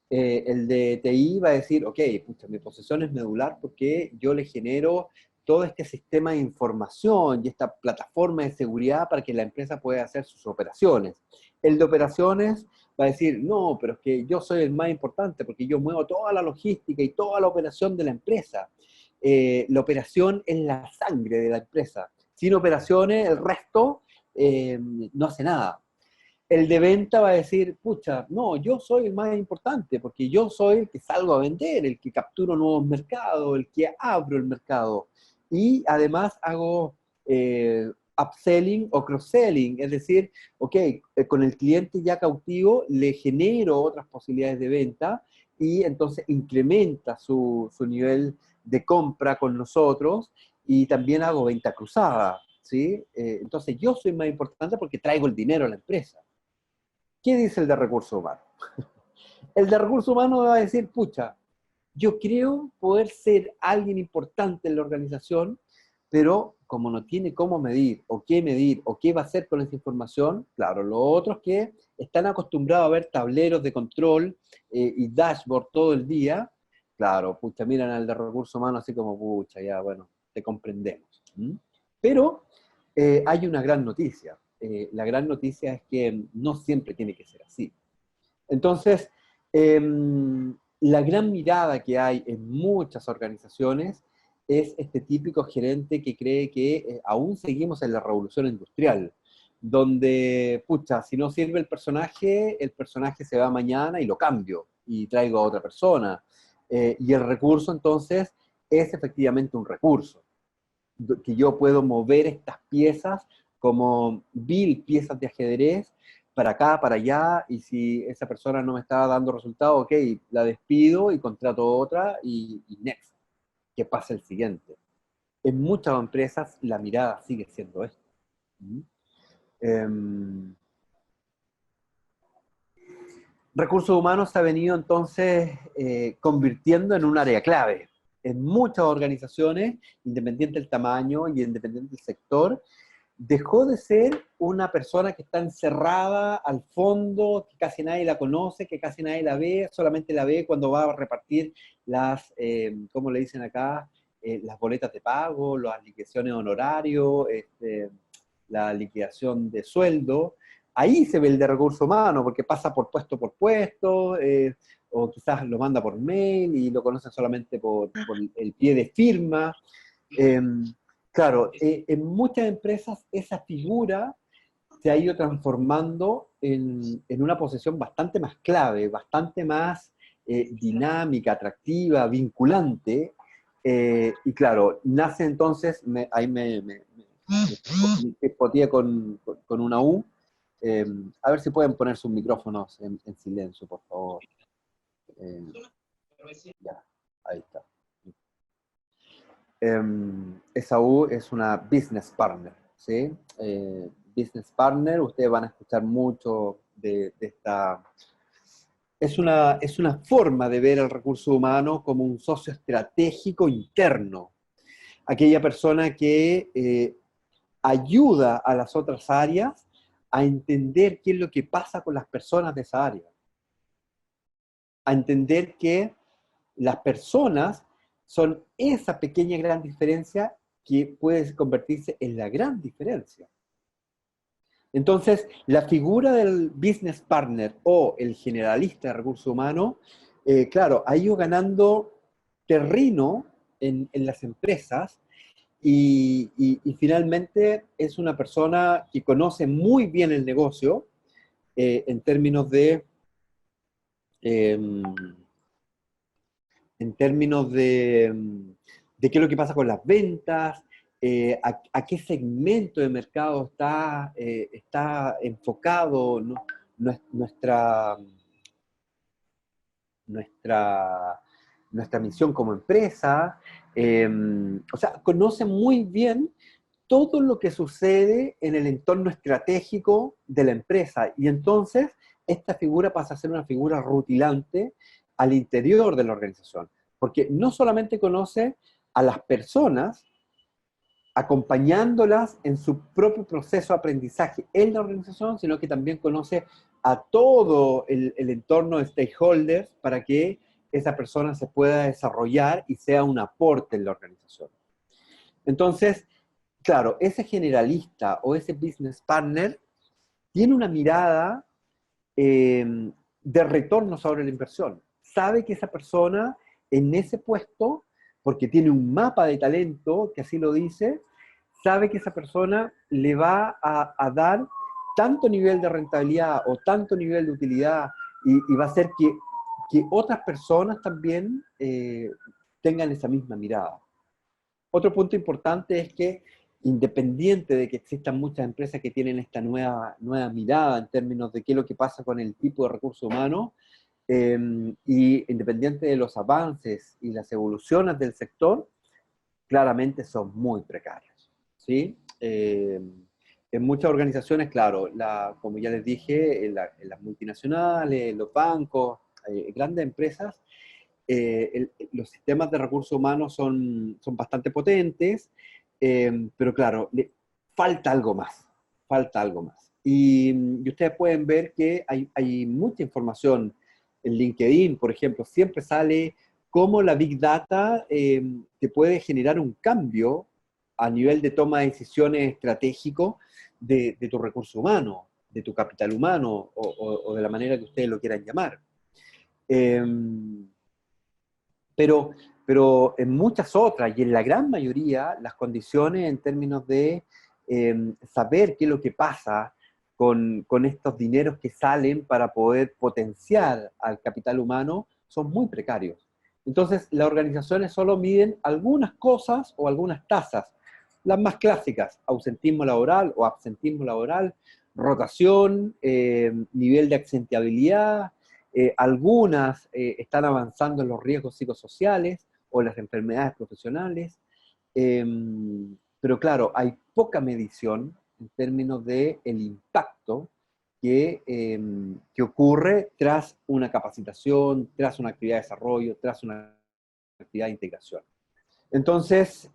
El de TI va a decir, ok, pucha, mi posición es medular porque yo le genero todo este sistema de información y esta plataforma de seguridad para que la empresa pueda hacer sus operaciones. El de operaciones va a decir, no, pero es que yo soy el más importante porque yo muevo toda la logística y toda la operación de la empresa. La operación es la sangre de la empresa. Sin operaciones, el resto no hace nada. El de venta va a decir, pucha, no, yo soy el más importante, porque yo soy el que salgo a vender, el que capturo nuevos mercados, el que abro el mercado. Y además hago upselling o cross-selling, es decir, ok, con el cliente ya cautivo le genero otras posibilidades de venta y entonces incrementa su nivel de compra con nosotros y también hago venta cruzada, ¿sí? Entonces yo soy más importante porque traigo el dinero a la empresa. ¿Qué dice el de recursos humanos? El de recursos humanos va a decir, pucha, yo creo poder ser alguien importante en la organización, pero como no tiene cómo medir o qué va a hacer con esa información, claro, los otros que están acostumbrados a ver tableros de control y dashboard todo el día, claro, pucha, miran al de recursos humanos así como, pucha, ya, bueno, te comprendemos. ¿Mm? Pero hay una gran noticia. La gran noticia es que no siempre tiene que ser así. Entonces, la gran mirada que hay en muchas organizaciones es este típico gerente que cree que aún seguimos en la revolución industrial, donde, pucha, si no sirve el personaje se va mañana y lo cambio y traigo a otra persona. Y el recurso entonces es efectivamente un recurso, que yo puedo mover estas piezas como 1000 piezas de ajedrez para acá, para allá, y si esa persona no me está dando resultado, ok, la despido y contrato otra y next, que pase el siguiente. En muchas empresas la mirada sigue siendo esta. Recursos humanos se ha venido entonces convirtiendo en un área clave. En muchas organizaciones, independiente del tamaño y independiente del sector, dejó de ser una persona que está encerrada al fondo, que casi nadie la conoce, que casi nadie la ve, solamente la ve cuando va a repartir las, ¿cómo le dicen acá? Las boletas de pago, las liquidaciones de honorario, la liquidación de sueldo. Ahí se ve el de recursos humanos, porque pasa por puesto, o quizás lo manda por mail y lo conocen solamente por el pie de firma. Claro, en muchas empresas esa figura se ha ido transformando en una posición bastante más clave, bastante más dinámica, atractiva, vinculante, y claro, nace entonces, ahí me potía con una U. A ver si pueden poner sus micrófonos en silencio, por favor. Ya, ahí está. Esa U es una business partner, ¿sí? Business partner, ustedes van a escuchar mucho de esta... Es una forma de ver al recurso humano como un socio estratégico interno. Aquella persona que ayuda a las otras áreas a entender qué es lo que pasa con las personas de esa área. A entender que las personas son esa pequeña gran diferencia que puede convertirse en la gran diferencia. Entonces, la figura del business partner o el generalista de recursos humanos, claro, ha ido ganando terreno en las empresas y finalmente es una persona que conoce muy bien el negocio en términos de... en términos de qué es lo que pasa con las ventas, a qué segmento de mercado está enfocado, ¿no? nuestra, nuestra, nuestra misión como empresa. O sea, conoce muy bien todo lo que sucede en el entorno estratégico de la empresa. Y entonces, esta figura pasa a ser una figura rutilante al interior de la organización. Porque no solamente conoce a las personas, acompañándolas en su propio proceso de aprendizaje en la organización, sino que también conoce a todo el entorno de stakeholders para que esa persona se pueda desarrollar y sea un aporte en la organización. Entonces, claro, ese generalista o ese business partner tiene una mirada de retorno sobre la inversión. Sabe que esa persona en ese puesto, porque tiene un mapa de talento que así lo dice, sabe que esa persona le va a dar tanto nivel de rentabilidad o tanto nivel de utilidad y va a hacer que otras personas también tengan esa misma mirada. Otro punto importante es que, independiente de que existan muchas empresas que tienen esta nueva mirada en términos de qué es lo que pasa con el tipo de recursos humanos, y independiente de los avances y las evoluciones del sector, claramente son muy precarios, ¿sí? En muchas organizaciones, claro, como ya les dije, en las multinacionales, los bancos, grandes empresas, los sistemas de recursos humanos son bastante potentes, pero claro, falta algo más, falta algo más. Y ustedes pueden ver que hay mucha información en LinkedIn, por ejemplo, siempre sale cómo la Big Data te puede generar un cambio a nivel de toma de decisiones estratégico de tu recurso humano, de tu capital humano, o de la manera que ustedes lo quieran llamar. Pero en muchas otras, y en la gran mayoría, las condiciones en términos de saber qué es lo que pasa con estos dineros que salen para poder potenciar al capital humano son muy precarios. Entonces, las organizaciones solo miden algunas cosas o algunas tasas, Las más clásicas, ausentismo laboral o absentismo laboral, rotación, nivel de accidentabilidad, algunas están avanzando en los riesgos psicosociales o las enfermedades profesionales, pero claro, hay poca medición en términos del impacto que ocurre tras una capacitación, tras una actividad de desarrollo, tras una actividad de integración. Entonces,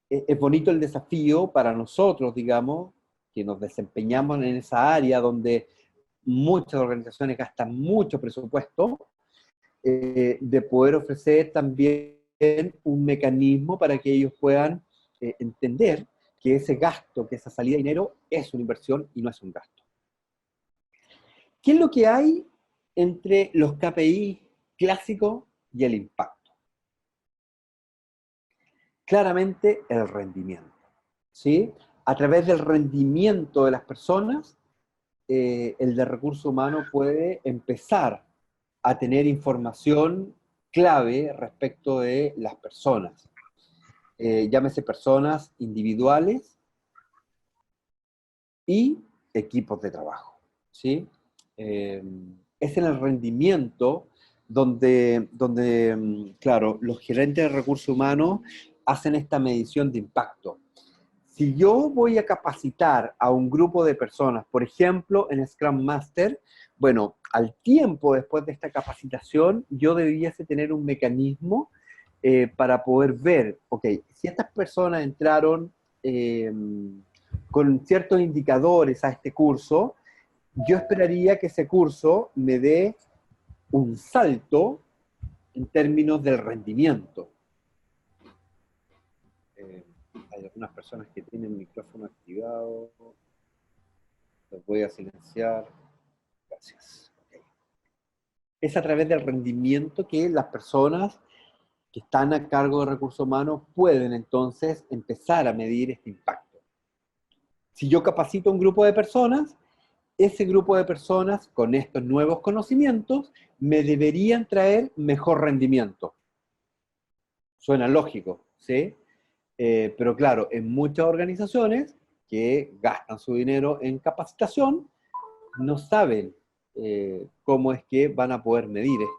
es bonito el desafío para nosotros, digamos, que nos desempeñamos en esa área donde muchas organizaciones gastan mucho presupuesto, de poder ofrecer también un mecanismo para que ellos puedan entender que ese gasto, que esa salida de dinero es una inversión y no es un gasto. ¿Qué es lo que hay entre los KPI clásicos y el impacto? Claramente el rendimiento, ¿sí? A través del rendimiento de las personas, el de recursos humanos puede empezar a tener información clave respecto de las personas. Llámese personas individuales y equipos de trabajo, ¿sí? Es en el rendimiento donde, claro, los gerentes de recursos humanos hacen esta medición de impacto. Si yo voy a capacitar a un grupo de personas, por ejemplo, en Scrum Master, bueno, al tiempo después de esta capacitación, yo debiese tener un mecanismo para poder ver, ok, si estas personas entraron con ciertos indicadores a este curso, yo esperaría que ese curso me dé un salto en términos del rendimiento. Hay algunas personas que tienen el micrófono activado. Los voy a silenciar. Gracias. Okay. Es a través del rendimiento que las personas que están a cargo de recursos humanos pueden entonces empezar a medir este impacto. Si yo capacito a un grupo de personas, ese grupo de personas con estos nuevos conocimientos me deberían traer mejor rendimiento. Suena lógico, ¿sí? Pero claro, en muchas organizaciones que gastan su dinero en capacitación, no saben cómo es que van a poder medir esto.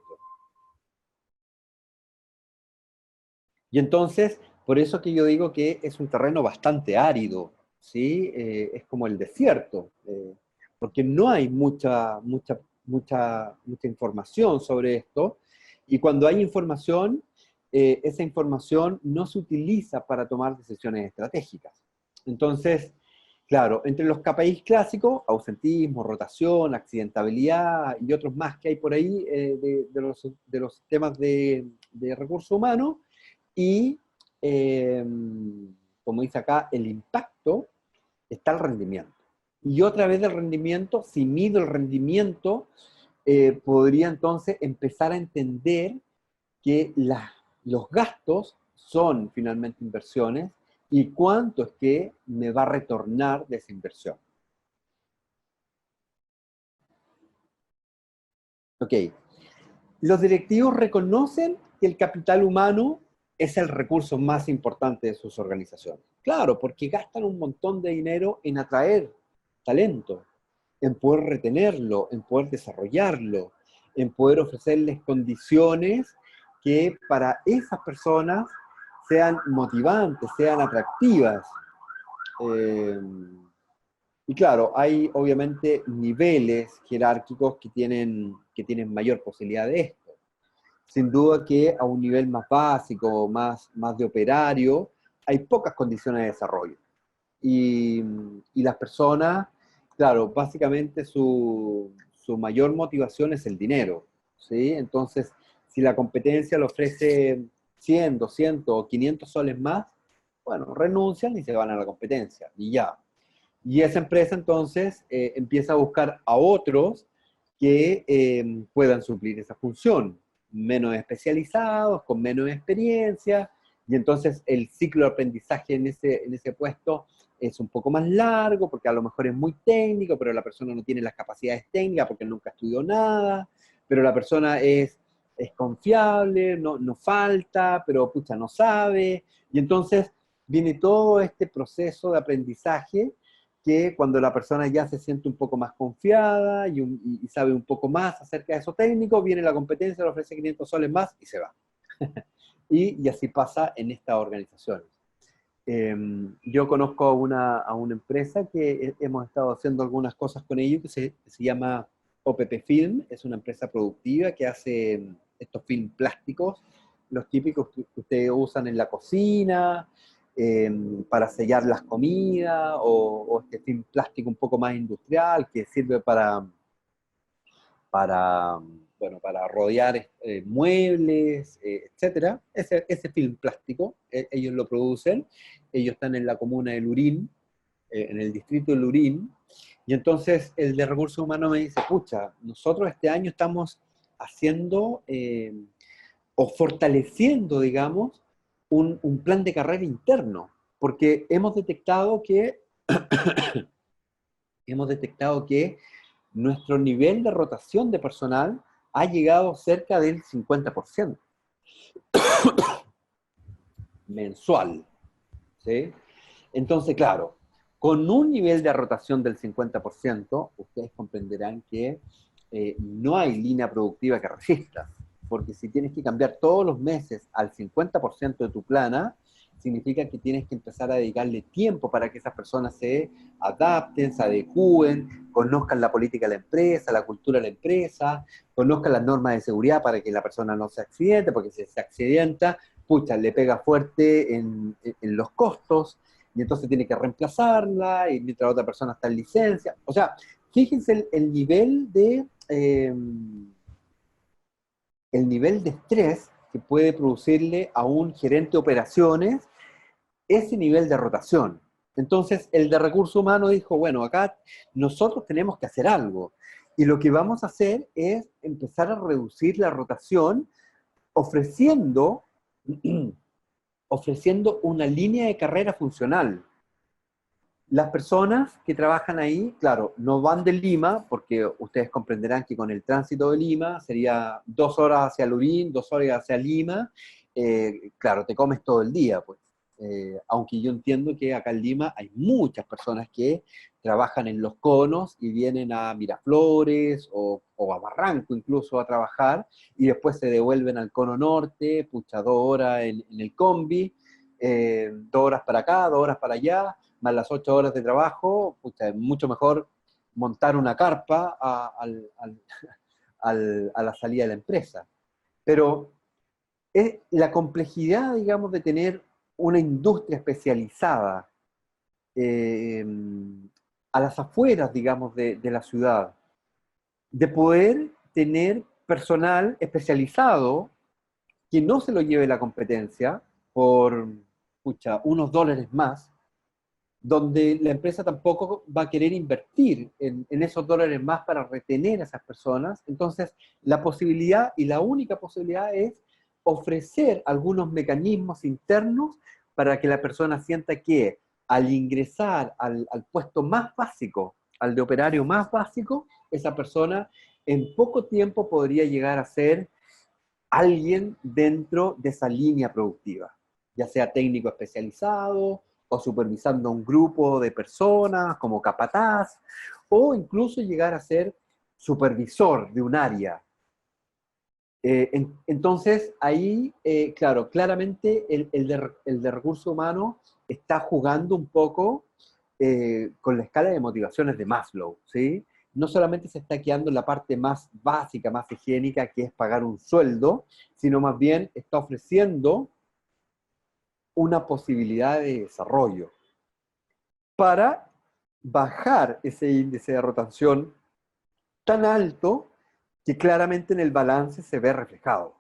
Y entonces, por eso que yo digo que es un terreno bastante árido, ¿sí? Es como el desierto, porque no hay mucha información sobre esto, y cuando hay información, esa información no se utiliza para tomar decisiones estratégicas. Entonces, claro, entre los KPIs clásicos, ausentismo, rotación, accidentabilidad y otros más que hay por ahí de los sistemas de recursos humanos, y, como dice acá, el impacto, está el rendimiento. Y otra vez del rendimiento, si mido el rendimiento, podría entonces empezar a entender que los gastos son finalmente inversiones y cuánto es que me va a retornar de esa inversión. Ok. Los directivos reconocen que el capital humano es el recurso más importante de sus organizaciones. Claro, porque gastan un montón de dinero en atraer talento, en poder retenerlo, en poder desarrollarlo, en poder ofrecerles condiciones que para esas personas sean motivantes, sean atractivas. Y claro, hay obviamente niveles jerárquicos que tienen mayor posibilidad de esto. Sin duda que a un nivel más básico, más de operario, hay pocas condiciones de desarrollo. Y las personas, claro, básicamente su mayor motivación es el dinero, ¿sí? Entonces, si la competencia le ofrece 100, 200 o 500 soles más, bueno, renuncian y se van a la competencia, y ya. Y esa empresa entonces empieza a buscar a otros que puedan suplir esa función, menos especializados, con menos experiencia, y entonces el ciclo de aprendizaje en ese puesto es un poco más largo, porque a lo mejor es muy técnico, pero la persona no tiene las capacidades técnicas porque nunca estudió nada, pero la persona es es confiable, no falta, pero pucha, no sabe. Y entonces viene todo este proceso de aprendizaje que cuando la persona ya se siente un poco más confiada y sabe un poco más acerca de eso técnico, viene la competencia, le ofrece 500 soles más y se va. Y así pasa en estas organizaciones. Yo conozco a una empresa que hemos estado haciendo algunas cosas con ellos que se llama OPP Film, es una empresa productiva que hace estos film plásticos, los típicos que ustedes usan en la cocina, para sellar las comidas, o este film plástico un poco más industrial que sirve para, bueno, para rodear muebles, etcétera. Ese film plástico, ellos lo producen, ellos están en la comuna de Lurín, en el distrito de Lurín, y entonces el de Recursos Humanos me dice, pucha, nosotros este año estamos haciendo o fortaleciendo, digamos, un plan de carrera interno, porque hemos detectado que nuestro nivel de rotación de personal ha llegado cerca del 50% mensual, ¿sí? Entonces, claro, con un nivel de rotación del 50%, ustedes comprenderán que no hay línea productiva que resista, porque si tienes que cambiar todos los meses al 50% de tu plana, significa que tienes que empezar a dedicarle tiempo para que esas personas se adapten, se adecúen, conozcan la política de la empresa, la cultura de la empresa, conozcan las normas de seguridad para que la persona no se accidente, porque si se accidenta, pucha, le pega fuerte en los costos, y entonces tiene que reemplazarla, y mientras la otra persona está en licencia. O sea, fíjense el nivel de estrés que puede producirle a un gerente de operaciones ese nivel de rotación. Entonces, el de recursos humanos dijo, bueno, acá nosotros tenemos que hacer algo. Y lo que vamos a hacer es empezar a reducir la rotación ofreciendo, ofreciendo una línea de carrera funcional. Las personas que trabajan ahí, claro, no van de Lima, porque ustedes comprenderán que con el tránsito de Lima sería 2 horas hacia Lurín, 2 horas hacia Lima, claro, te comes todo el día, pues. Aunque yo entiendo que acá en Lima hay muchas personas que trabajan en Los Conos y vienen a Miraflores o a Barranco incluso a trabajar, y después se devuelven al Cono Norte, pucha, 2 horas en el combi, 2 horas para acá, 2 horas para allá, más las 8 horas de trabajo, pucha, es mucho mejor montar una carpa a la salida de la empresa. Pero es la complejidad, digamos, de tener una industria especializada eh, a las afueras, digamos, de la ciudad, de poder tener personal especializado que no se lo lleve la competencia por, pucha, unos dólares más, donde la empresa tampoco va a querer invertir en esos dólares más para retener a esas personas. Entonces, la posibilidad y la única posibilidad es ofrecer algunos mecanismos internos para que la persona sienta que al ingresar al puesto más básico, al de operario más básico, esa persona en poco tiempo podría llegar a ser alguien dentro de esa línea productiva, ya sea técnico especializado o supervisando un grupo de personas como capataz, o incluso llegar a ser supervisor de un área. Entonces, ahí, claro, claramente el de recursos humanos está jugando un poco con la escala de motivaciones de Maslow, ¿sí? No solamente se está quedando en la parte más básica, más higiénica, que es pagar un sueldo, sino más bien está ofreciendo una posibilidad de desarrollo para bajar ese índice de rotación tan alto que claramente en el balance se ve reflejado.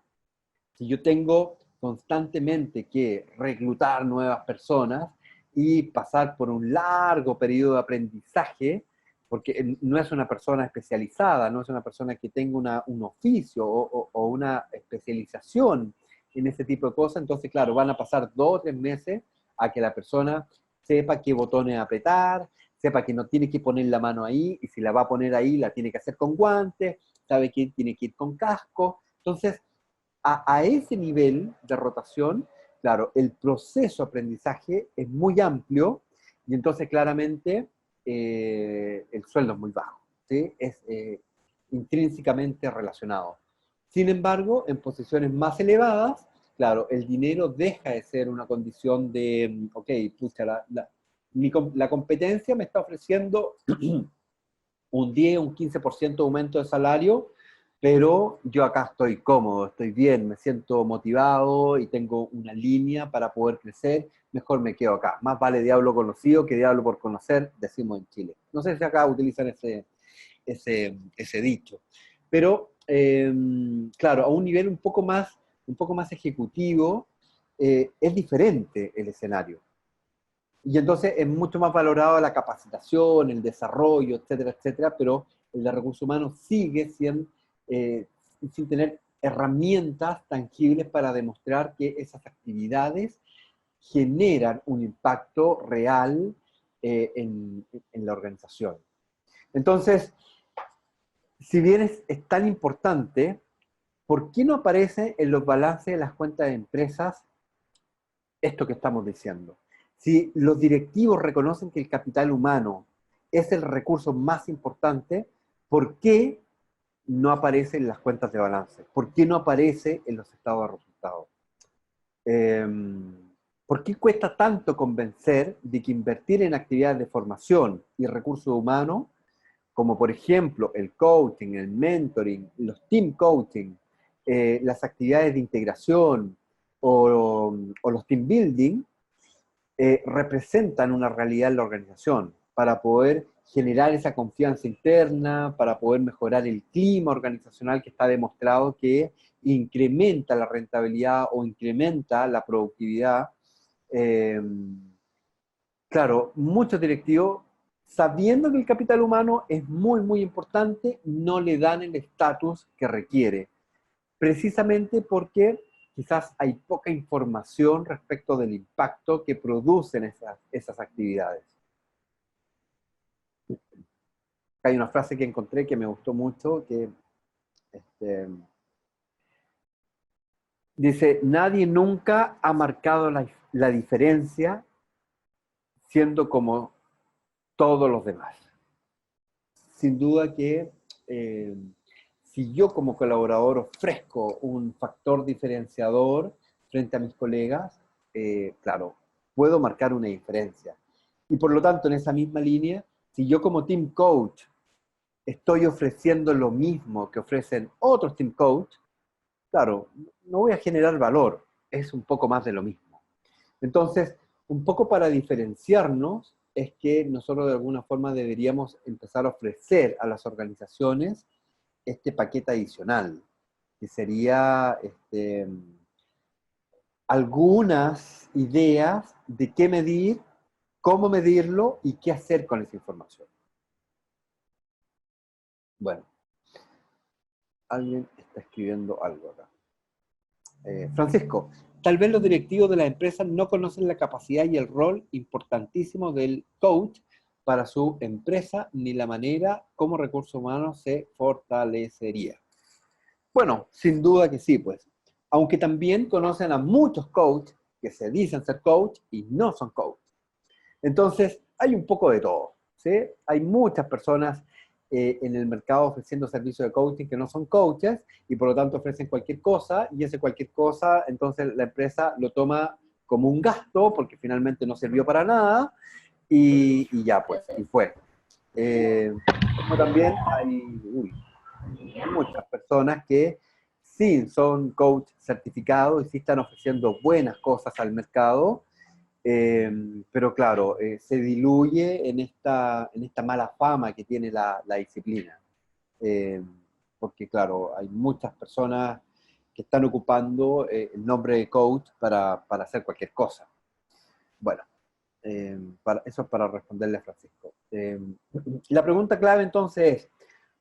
Si yo tengo constantemente que reclutar nuevas personas y pasar por un largo periodo de aprendizaje, porque no es una persona especializada, no es una persona que tenga un oficio o una especialización en ese tipo de cosas, entonces, claro, van a pasar 2 o 3 meses a que la persona sepa qué botones apretar, sepa que no tiene que poner la mano ahí, y si la va a poner ahí, la tiene que hacer con guantes, sabe que tiene que ir con casco. Entonces, a ese nivel de rotación, claro, el proceso de aprendizaje es muy amplio y entonces claramente el sueldo es muy bajo, ¿sí? Es intrínsecamente relacionado. Sin embargo, en posiciones más elevadas, claro, el dinero deja de ser una condición de, ok, pucha, la competencia me está ofreciendo un 10, un 15% de aumento de salario, pero yo acá estoy cómodo, estoy bien, me siento motivado y tengo una línea para poder crecer, mejor me quedo acá. Más vale diablo conocido que diablo por conocer, decimos en Chile. No sé si acá utilizan ese dicho. Pero, claro, a un nivel un poco más ejecutivo, es diferente el escenario. Y entonces es mucho más valorado la capacitación, el desarrollo, etcétera, etcétera, pero el de recursos humanos sigue sin tener herramientas tangibles para demostrar que esas actividades generan un impacto real en la organización. Entonces, si bien es tan importante, ¿por qué no aparece en los balances de las cuentas de empresas esto que estamos diciendo? Si los directivos reconocen que el capital humano es el recurso más importante, ¿por qué no aparece en las cuentas de balance? ¿Por qué no aparece en los estados de resultados? ¿Por qué cuesta tanto convencer de que invertir en actividades de formación y recursos humanos, como por ejemplo el coaching, el mentoring, los team coaching, las actividades de integración o los team building, representan una realidad en la organización para poder generar esa confianza interna, para poder mejorar el clima organizacional que está demostrado que incrementa la rentabilidad o incrementa la productividad? Eh, claro, muchos directivos, sabiendo que el capital humano es muy, muy importante, no le dan el estatus que requiere, precisamente porque quizás hay poca información respecto del impacto que producen esas actividades. Hay una frase que encontré que me gustó mucho, que dice: nadie nunca ha marcado la diferencia siendo como todos los demás. Sin duda que si yo como colaborador ofrezco un factor diferenciador frente a mis colegas, claro, puedo marcar una diferencia. Y por lo tanto, en esa misma línea, si yo como team coach estoy ofreciendo lo mismo que ofrecen otros team coach, claro, no voy a generar valor, es un poco más de lo mismo. Entonces, un poco para diferenciarnos es que nosotros de alguna forma deberíamos empezar a ofrecer a las organizaciones este paquete adicional, que sería algunas ideas de qué medir, cómo medirlo y qué hacer con esa información. Bueno, alguien está escribiendo algo acá. Francisco, tal vez los directivos de la empresa no conocen la capacidad y el rol importantísimo del coach para su empresa, ni la manera como recursos humanos se fortalecería. Bueno, sin duda que sí, pues. Aunque también conocen a muchos coaches que se dicen ser coach y no son coach. Entonces, hay un poco de todo, ¿sí? Hay muchas personas en el mercado ofreciendo servicios de coaching que no son coaches y por lo tanto ofrecen cualquier cosa, y ese cualquier cosa, entonces la empresa lo toma como un gasto porque finalmente no sirvió para nada y ya pues, y fue. Como también hay muchas personas que sí son coach certificados y sí están ofreciendo buenas cosas al mercado, pero claro, se diluye en esta mala fama que tiene la disciplina. Porque claro, hay muchas personas que están ocupando el nombre de coach para hacer cualquier cosa. Bueno, eso es para responderle a Francisco. La pregunta clave entonces es: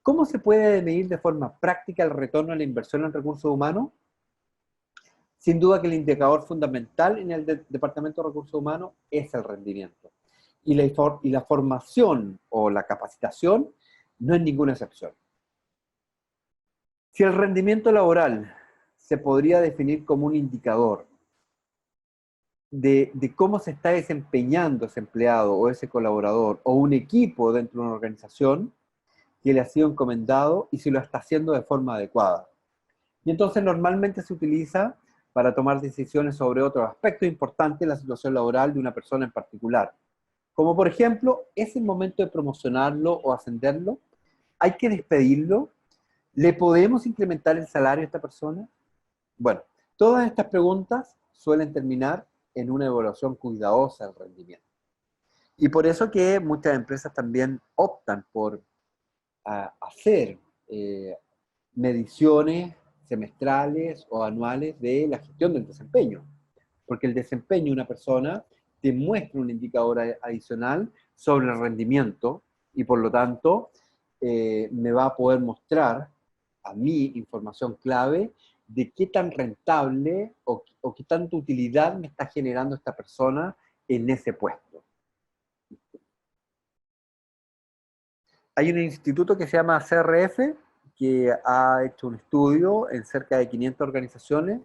¿cómo se puede medir de forma práctica el retorno a la inversión en recursos humanos? Sin duda que el indicador fundamental en el Departamento de Recursos Humanos es el rendimiento. Y la formación o la capacitación no es ninguna excepción. Si el rendimiento laboral se podría definir como un indicador de cómo se está desempeñando ese empleado o ese colaborador o un equipo dentro de una organización que le ha sido encomendado y si lo está haciendo de forma adecuada. Y entonces normalmente se utiliza para tomar decisiones sobre otros aspectos importantes de la situación laboral de una persona en particular. Como por ejemplo, ¿es el momento de promocionarlo o ascenderlo? ¿Hay que despedirlo? ¿Le podemos incrementar el salario a esta persona? Bueno, todas estas preguntas suelen terminar en una evaluación cuidadosa del rendimiento. Y por eso que muchas empresas también optan por hacer mediciones semestrales o anuales de la gestión del desempeño. Porque el desempeño de una persona te muestra un indicador adicional sobre el rendimiento y por lo tanto me va a poder mostrar a mí información clave de qué tan rentable o qué tanta utilidad me está generando esta persona en ese puesto. Hay un instituto que se llama CRF, que ha hecho un estudio en cerca de 500 organizaciones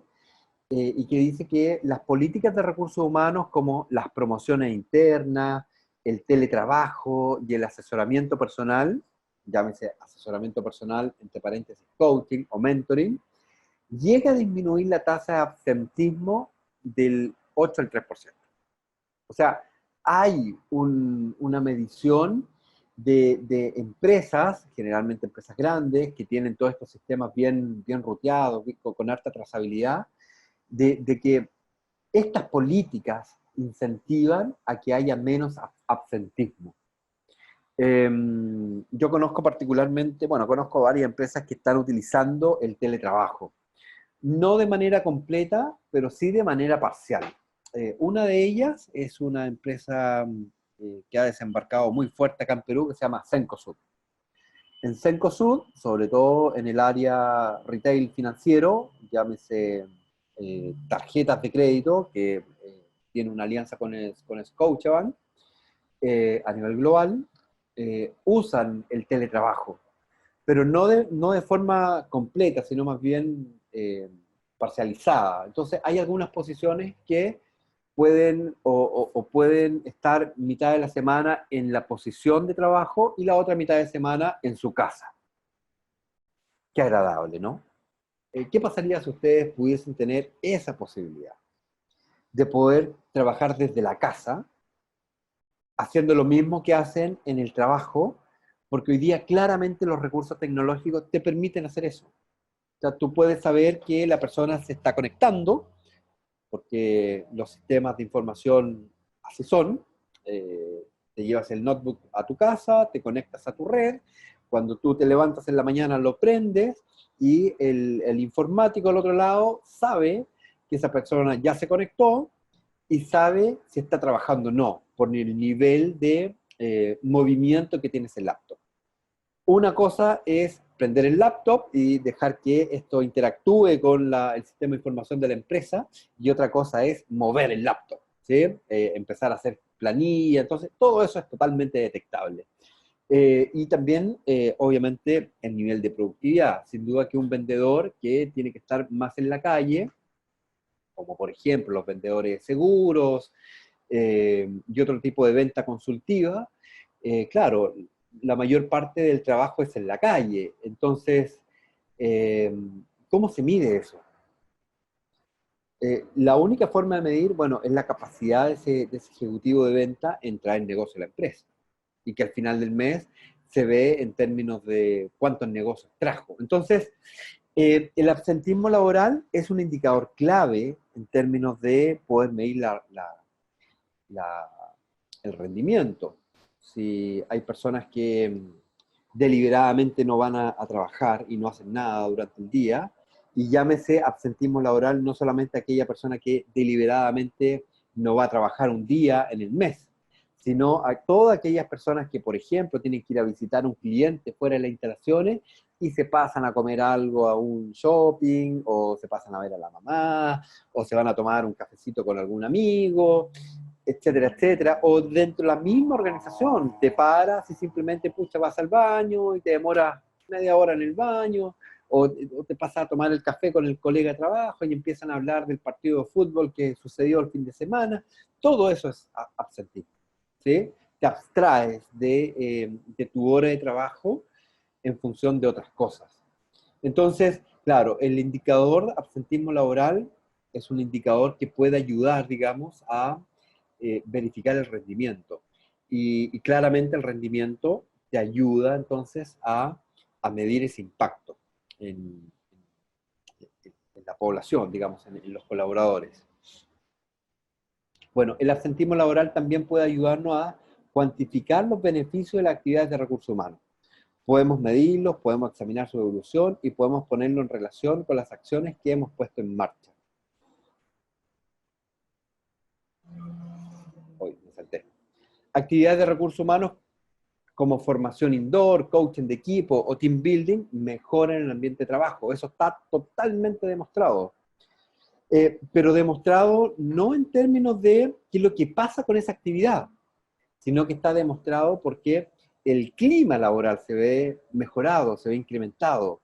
y que dice que las políticas de recursos humanos como las promociones internas, el teletrabajo y el asesoramiento personal, llámese asesoramiento personal, entre paréntesis, coaching o mentoring, llega a disminuir la tasa de absentismo del 8 al 3%. O sea, hay una medición de empresas, generalmente empresas grandes, que tienen todos estos sistemas bien ruteados, con harta trazabilidad, de que estas políticas incentivan a que haya menos absentismo. Yo conozco particularmente, bueno, conozco varias empresas que están utilizando el teletrabajo. No de manera completa, pero sí de manera parcial. Una de ellas es una empresa que ha desembarcado muy fuerte acá en Perú, que se llama Cencosud. En Cencosud, sobre todo en el área retail financiero, llámese tarjetas de crédito, que tiene una alianza con Scotiabank a nivel global, usan el teletrabajo, pero no de forma completa, sino más bien parcializada. Entonces hay algunas posiciones que pueden o pueden estar mitad de la semana en la posición de trabajo y la otra mitad de semana en su casa. Qué agradable, ¿no? ¿Qué pasaría si ustedes pudiesen tener esa posibilidad de poder trabajar desde la casa, haciendo lo mismo que hacen en el trabajo, porque hoy día claramente los recursos tecnológicos te permiten hacer eso? O sea, tú puedes saber que la persona se está conectando, porque los sistemas de información así son. Te llevas el notebook a tu casa, te conectas a tu red, cuando tú te levantas en la mañana lo prendes y el informático al otro lado sabe que esa persona ya se conectó y sabe si está trabajando o no, por el nivel de movimiento que tiene ese laptop. Una cosa es prender el laptop y dejar que esto interactúe con el sistema de información de la empresa, y otra cosa es mover el laptop, ¿sí? Empezar a hacer planilla, entonces todo eso es totalmente detectable. Y también, obviamente, el nivel de productividad. Sin duda que un vendedor que tiene que estar más en la calle, como por ejemplo los vendedores de seguros y otro tipo de venta consultiva, claro, la mayor parte del trabajo es en la calle. Entonces, ¿cómo se mide eso? La única forma de medir, bueno, es la capacidad de ese ejecutivo de venta en traer negocio a la empresa. Y que al final del mes se ve en términos de cuántos negocios trajo. Entonces, el absentismo laboral es un indicador clave en términos de poder medir el rendimiento. Si hay personas que deliberadamente no van a trabajar y no hacen nada durante el día, y llámese absentismo laboral no solamente aquella persona que deliberadamente no va a trabajar un día en el mes, sino a todas aquellas personas que, por ejemplo, tienen que ir a visitar a un cliente fuera de las instalaciones y se pasan a comer algo a un shopping, o se pasan a ver a la mamá, o se van a tomar un cafecito con algún amigo, etcétera, etcétera, o dentro de la misma organización, te paras y simplemente, pucha, vas al baño y te demoras media hora en el baño, o te pasas a tomar el café con el colega de trabajo y empiezan a hablar del partido de fútbol que sucedió el fin de semana. Todo eso es absentismo, ¿sí? Te abstraes de tu hora de trabajo en función de otras cosas. Entonces, claro, el indicador de absentismo laboral es un indicador que puede ayudar, digamos, a verificar el rendimiento. Y claramente el rendimiento te ayuda entonces a medir ese impacto en, en la población, digamos, en los colaboradores. Bueno, el absentismo laboral también puede ayudarnos a cuantificar los beneficios de las actividades de recursos humanos. Podemos medirlos, podemos examinar su evolución y podemos ponerlo en relación con las acciones que hemos puesto en marcha. Hoy me salté. Actividades de recursos humanos como formación indoor, coaching de equipo o team building mejoran el ambiente de trabajo. Eso está totalmente demostrado. Pero demostrado no en términos de qué es lo que pasa con esa actividad, sino que está demostrado porque el clima laboral se ve mejorado, se ve incrementado.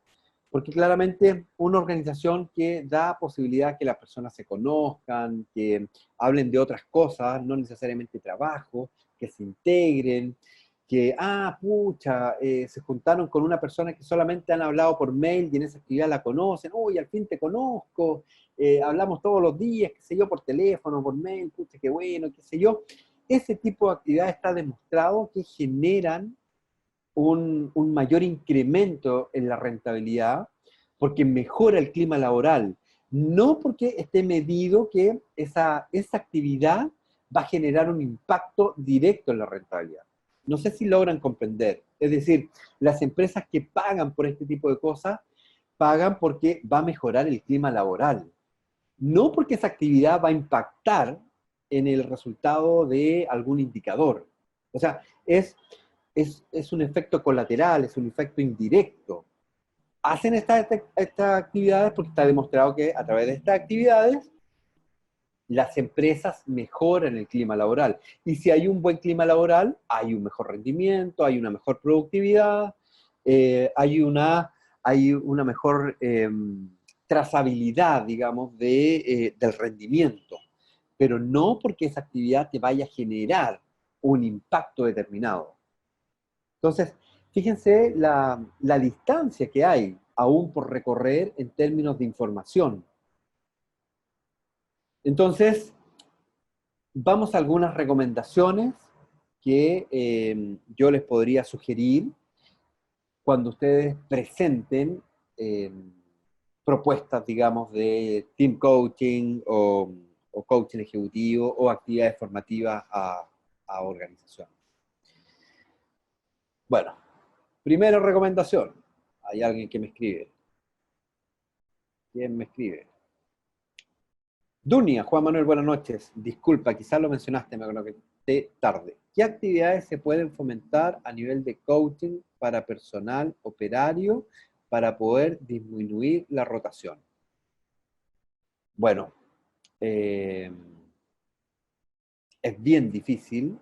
Porque claramente una organización que da posibilidad que las personas se conozcan, que hablen de otras cosas, no necesariamente trabajo, que se integren, que, pucha, se juntaron con una persona que solamente han hablado por mail y en esa actividad la conocen, uy, al fin te conozco, hablamos todos los días, qué sé yo, por teléfono, por mail, pucha, qué bueno, qué sé yo. Ese tipo de actividades está demostrado que generan un mayor incremento en la rentabilidad porque mejora el clima laboral, no porque esté medido que esa actividad va a generar un impacto directo en la rentabilidad. No sé si logran comprender. Es decir, las empresas que pagan por este tipo de cosas, pagan porque va a mejorar el clima laboral, no porque esa actividad va a impactar en el resultado de algún indicador. O sea, es un efecto colateral, es un efecto indirecto. Hacen estas actividades porque está demostrado que a través de estas actividades las empresas mejoran el clima laboral. Y si hay un buen clima laboral, hay un mejor rendimiento, hay una mejor productividad, hay una mejor trazabilidad, digamos, del rendimiento. Pero no porque esa actividad te vaya a generar un impacto determinado. Entonces, fíjense la distancia que hay aún por recorrer en términos de información. Entonces, vamos a algunas recomendaciones que yo les podría sugerir cuando ustedes presenten propuestas, digamos, de team coaching o coaching ejecutivo o actividades formativas a organizaciones. Bueno, primera recomendación. Hay alguien que me escribe. ¿Quién me escribe? Dunia, Juan Manuel, buenas noches. Disculpa, quizás lo mencionaste, me conecté tarde. ¿Qué actividades se pueden fomentar a nivel de coaching para personal operario para poder disminuir la rotación? Bueno, es bien difícil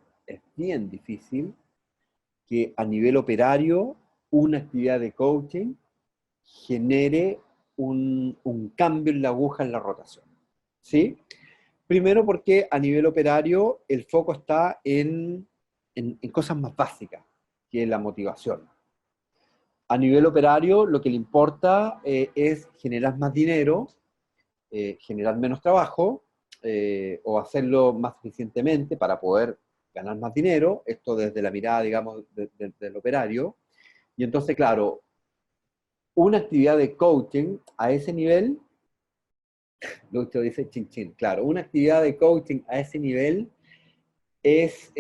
que a nivel operario una actividad de coaching genere un cambio en la aguja en la rotación. ¿Sí? Primero porque a nivel operario el foco está en cosas más básicas, que es la motivación. A nivel operario lo que le importa es generar más dinero, generar menos trabajo, o hacerlo más eficientemente para poder ganar más dinero, esto desde la mirada, digamos, del operario. Y entonces, claro, una actividad de coaching a ese nivel, Lucho dice chin chin, claro, una actividad de coaching a ese nivel es,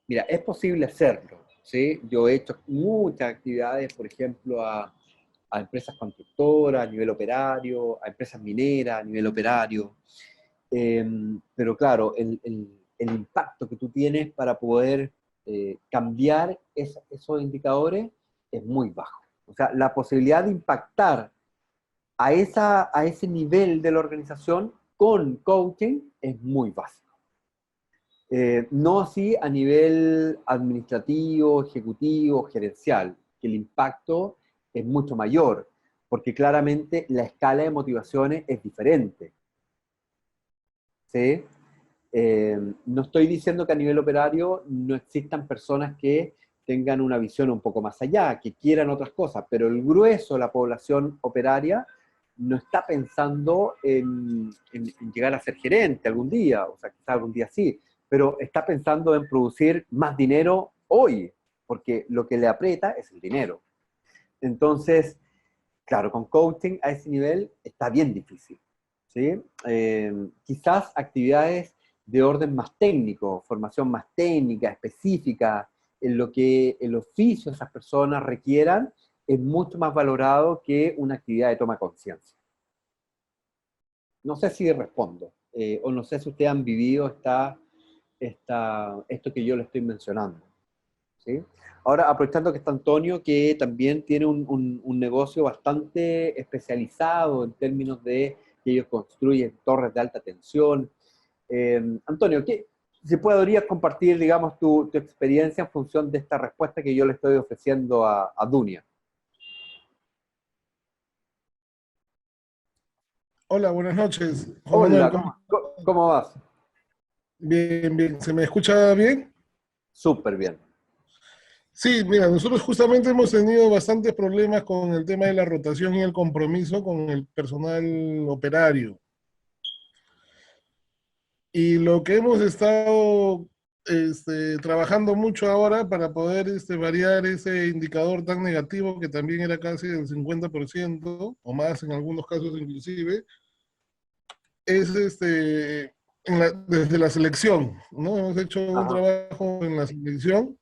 mira, es posible hacerlo, ¿sí? Yo he hecho muchas actividades, por ejemplo, a empresas constructoras a nivel operario, a empresas mineras a nivel operario, pero claro, el impacto que tú tienes para poder cambiar esos indicadores es muy bajo. O sea, la posibilidad de impactar a ese nivel de la organización con coaching es muy básico. No así a nivel administrativo, ejecutivo, gerencial. que el impacto es mucho mayor, porque claramente la escala de motivaciones es diferente. ¿Sí? No estoy diciendo que a nivel operario no existan personas que tengan una visión un poco más allá, que quieran otras cosas, pero el grueso de la población operaria no está pensando en llegar a ser gerente algún día, o sea, quizás algún día sí, pero está pensando en producir más dinero hoy, porque lo que le aprieta es el dinero. Entonces, claro, con coaching a ese nivel está bien difícil, ¿sí? Quizás actividades de orden más técnico, formación más técnica, específica, en lo que el oficio de esas personas requieran, es mucho más valorado que una actividad de toma de conciencia. No sé si respondo, o no sé si ustedes han vivido esto que yo le estoy mencionando, ¿sí? Ahora, aprovechando que está Antonio, que también tiene un negocio bastante especializado en términos de que ellos construyen torres de alta tensión. Antonio, si podrías compartir, digamos, tu experiencia en función de esta respuesta que yo le estoy ofreciendo a Dunia. Hola, buenas noches, Juan Manuel. Hola, ¿cómo vas? Bien, bien. ¿Se me escucha bien? Súper bien. Sí, mira, nosotros justamente hemos tenido bastantes problemas con el tema de la rotación y el compromiso con el personal operario. Y lo que hemos estado trabajando mucho ahora para poder variar ese indicador tan negativo que también era casi del 50% o más en algunos casos inclusive, es desde la selección, ¿no? Hemos hecho un Ajá, trabajo en la selección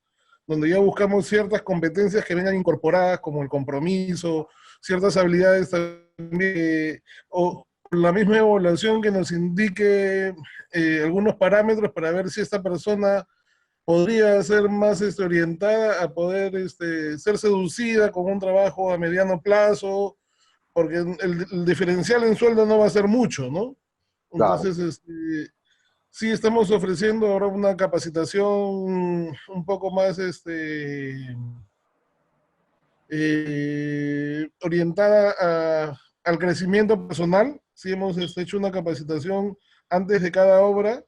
donde ya buscamos ciertas competencias que vengan incorporadas, como el compromiso, ciertas habilidades también, o la misma evaluación que nos indique algunos parámetros para ver si esta persona podría ser más orientada a poder ser seducida con un trabajo a mediano plazo, porque el diferencial en sueldo no va a ser mucho, ¿no? claro. Entonces, sí estamos ofreciendo ahora una capacitación un poco más orientada al crecimiento personal. Sí hemos hecho una capacitación antes de cada obra.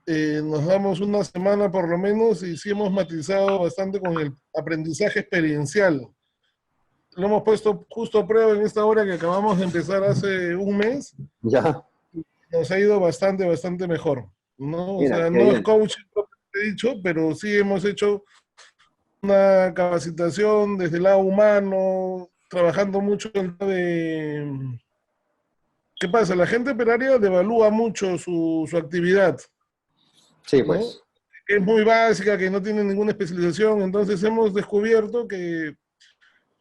Nos damos una semana por lo menos y sí hemos matizado bastante con el aprendizaje experiencial. Lo hemos puesto justo a prueba en esta hora que acabamos de empezar hace un mes. Ya, Nos ha ido bastante, bastante mejor, ¿no? O mira, sea, qué no es bien. coaching, he dicho, pero sí hemos hecho una capacitación desde el lado humano, trabajando mucho en el tema de... ¿Qué pasa? La gente operaria devalúa mucho su actividad, Sí, ¿no? pues. Que es muy básica, que no tiene ninguna especialización, entonces hemos descubierto que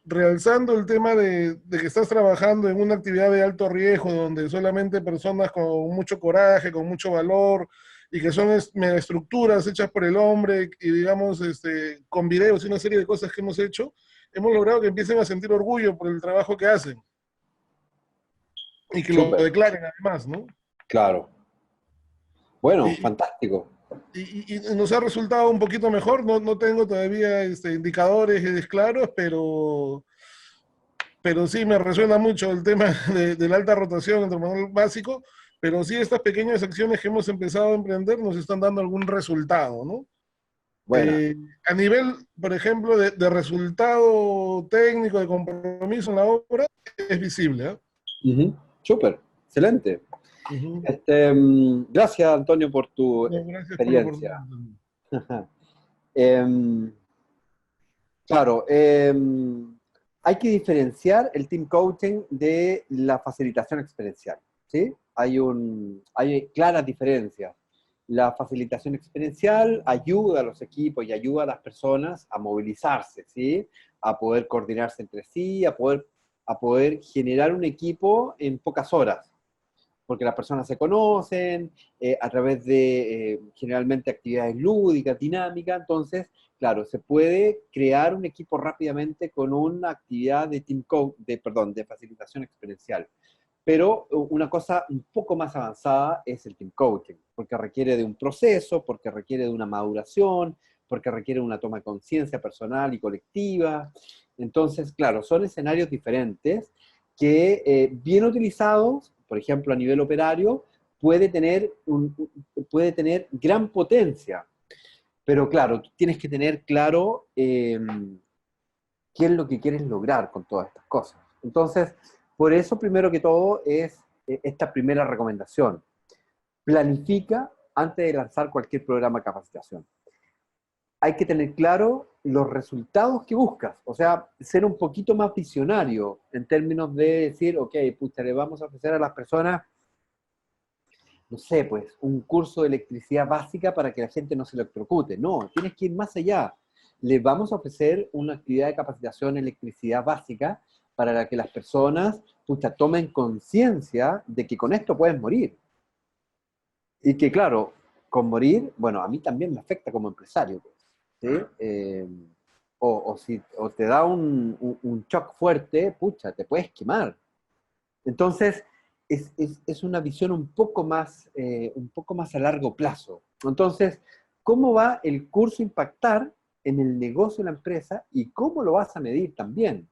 realzando el tema de que estás trabajando en una actividad de alto riesgo, donde solamente personas con mucho coraje, con mucho valor, y que son megaestructuras hechas por el hombre, y digamos, con videos y una serie de cosas que hemos hecho, hemos logrado que empiecen a sentir orgullo por el trabajo que hacen, y que lo Súper, declaren además, ¿no? claro. Bueno, Y, fantástico. y nos ha resultado un poquito mejor, no tengo todavía indicadores claros, pero sí me resuena mucho el tema de la alta rotación entre manual básico, pero sí estas pequeñas acciones que hemos empezado a emprender nos están dando algún resultado, ¿no? Buena. A nivel, por ejemplo, de resultado técnico, de compromiso en la obra, es visible, ¿eh? Ujú, súper, excelente. Ujú. Gracias, Antonio, por tu No, gracias por la experiencia. oportunidad. Em, claro, hay que diferenciar el team coaching de la facilitación experiencial, ¿sí? Hay claras diferencias. La facilitación experiencial ayuda a los equipos y ayuda a las personas a movilizarse, ¿sí? A poder coordinarse entre sí, a poder generar un equipo en pocas horas, porque las personas se conocen a través de generalmente actividades lúdicas, dinámicas, entonces, claro, se puede crear un equipo rápidamente con una actividad de de facilitación experiencial. Pero una cosa un poco más avanzada es el team coaching, porque requiere de un proceso, porque requiere de una maduración, porque requieren una toma de conciencia personal y colectiva. Entonces, claro, son escenarios diferentes que bien utilizados, por ejemplo, a nivel operario, puede tener gran potencia. Pero claro, tú tienes que tener claro qué es lo que quieres lograr con todas estas cosas. Entonces, por eso, primero que todo, es esta primera recomendación. Planifica antes de lanzar cualquier programa de capacitación. Hay que tener claro los resultados que buscas, o sea, ser un poquito más visionario en términos de decir, ok, pucha, le vamos a ofrecer a las personas, no sé, pues, un curso de electricidad básica para que la gente no se electrocute. No, tienes que ir más allá. Les vamos a ofrecer una actividad de capacitación en electricidad básica para que las personas, pucha, tomen conciencia de que con esto puedes morir. Y que, claro, con morir, bueno, a mí también me afecta como empresario, pues, ¿sí? O te da un shock fuerte, pucha, te puedes quemar. Entonces, es una visión un poco más a largo plazo. Entonces, ¿cómo va el curso a impactar en el negocio de la empresa y cómo lo vas a medir también?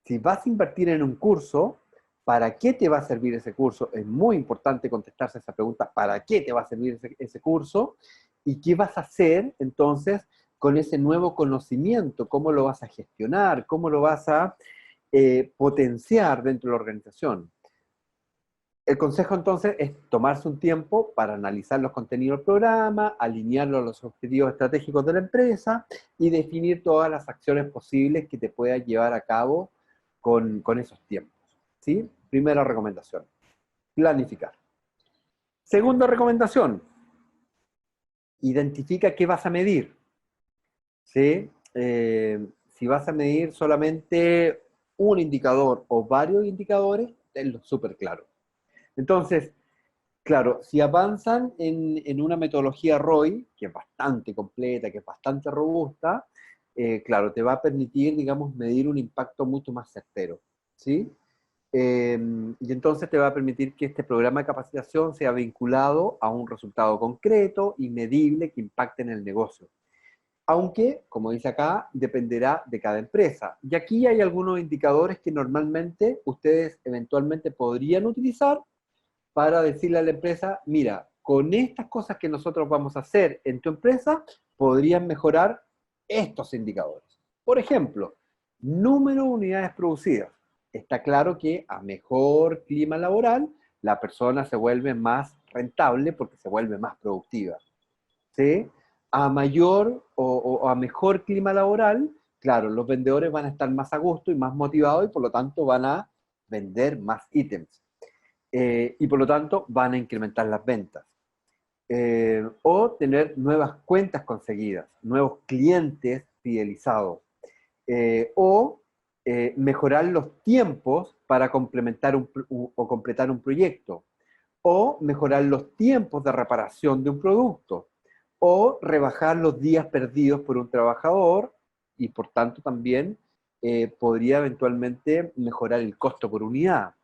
Si vas a invertir en un curso, ¿para qué te va a servir ese curso? Es muy importante contestarse esa pregunta, ¿para qué te va a servir ese curso? ¿Y qué vas a hacer entonces con ese nuevo conocimiento? ¿Cómo lo vas a gestionar? ¿Cómo lo vas a potenciar dentro de la organización? El consejo entonces es tomarse un tiempo para analizar los contenidos del programa, alinearlo a los objetivos estratégicos de la empresa y definir todas las acciones posibles que te puedas llevar a cabo con esos tiempos. ¿Sí? Primera recomendación, planificar. Segunda recomendación, identifica qué vas a medir. ¿Sí? Si vas a medir solamente un indicador o varios indicadores, tenlo súper claro. Entonces, claro, si avanzan en una metodología ROI, que es bastante completa, que es bastante robusta, claro, te va a permitir, digamos, medir un impacto mucho más certero, ¿sí? Y entonces te va a permitir que este programa de capacitación sea vinculado a un resultado concreto y medible que impacte en el negocio. Aunque, como dice acá, dependerá de cada empresa. Y aquí hay algunos indicadores que normalmente ustedes eventualmente podrían utilizar para decirle a la empresa, mira, con estas cosas que nosotros vamos a hacer en tu empresa, podrían mejorar estos indicadores. Por ejemplo, número de unidades producidas. Está claro que a mejor clima laboral, la persona se vuelve más rentable porque se vuelve más productiva. ¿Sí? A mayor o a mejor clima laboral, claro, los vendedores van a estar más a gusto y más motivados y por lo tanto van a vender más ítems. Y por lo tanto van a incrementar las ventas. O tener nuevas cuentas conseguidas, nuevos clientes fidelizados. O mejorar los tiempos para complementar o completar un proyecto. O mejorar los tiempos de reparación de un producto. O rebajar los días perdidos por un trabajador y por tanto también podría eventualmente mejorar el costo por unidad.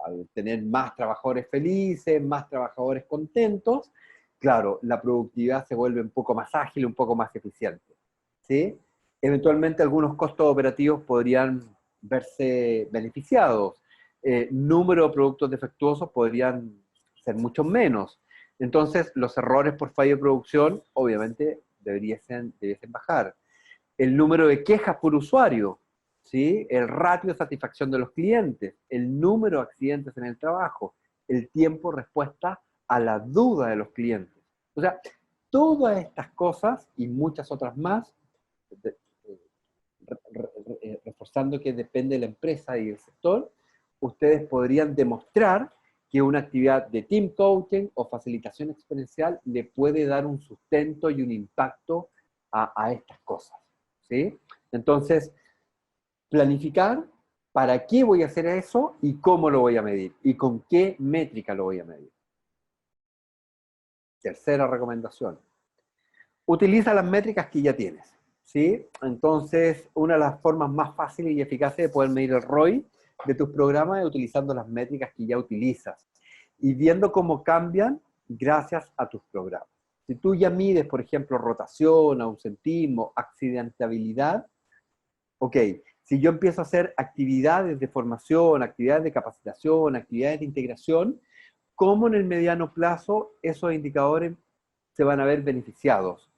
Al tener más trabajadores felices, más trabajadores contentos, claro, la productividad se vuelve un poco más ágil, un poco más eficiente, ¿sí? Eventualmente algunos costos operativos podrían verse beneficiados. Número de productos defectuosos podrían ser mucho menos. Entonces, los errores por fallo de producción, obviamente, debiesen bajar. El número de quejas por usuario, ¿sí? El ratio de satisfacción de los clientes, el número de accidentes en el trabajo, el tiempo de respuesta a la duda de los clientes. O sea, todas estas cosas y muchas otras más, reforzando que depende de la empresa y el sector, ustedes podrían demostrar que una actividad de team coaching o facilitación exponencial le puede dar un sustento y un impacto a estas cosas, ¿sí? Entonces, planificar para qué voy a hacer eso y cómo lo voy a medir y con qué métrica lo voy a medir. Tercera recomendación. Utiliza las métricas que ya tienes, ¿sí? Entonces, una de las formas más fáciles y eficaces de poder medir el ROI de tus programas es utilizando las métricas que ya utilizas y viendo cómo cambian gracias a tus programas, Si tú ya mides, por ejemplo, rotación, ausentismo, accidentabilidad, ok, si yo empiezo a hacer actividades de formación, actividades de capacitación, actividades de integración, ¿cómo en el mediano plazo esos indicadores se van a ver beneficiados?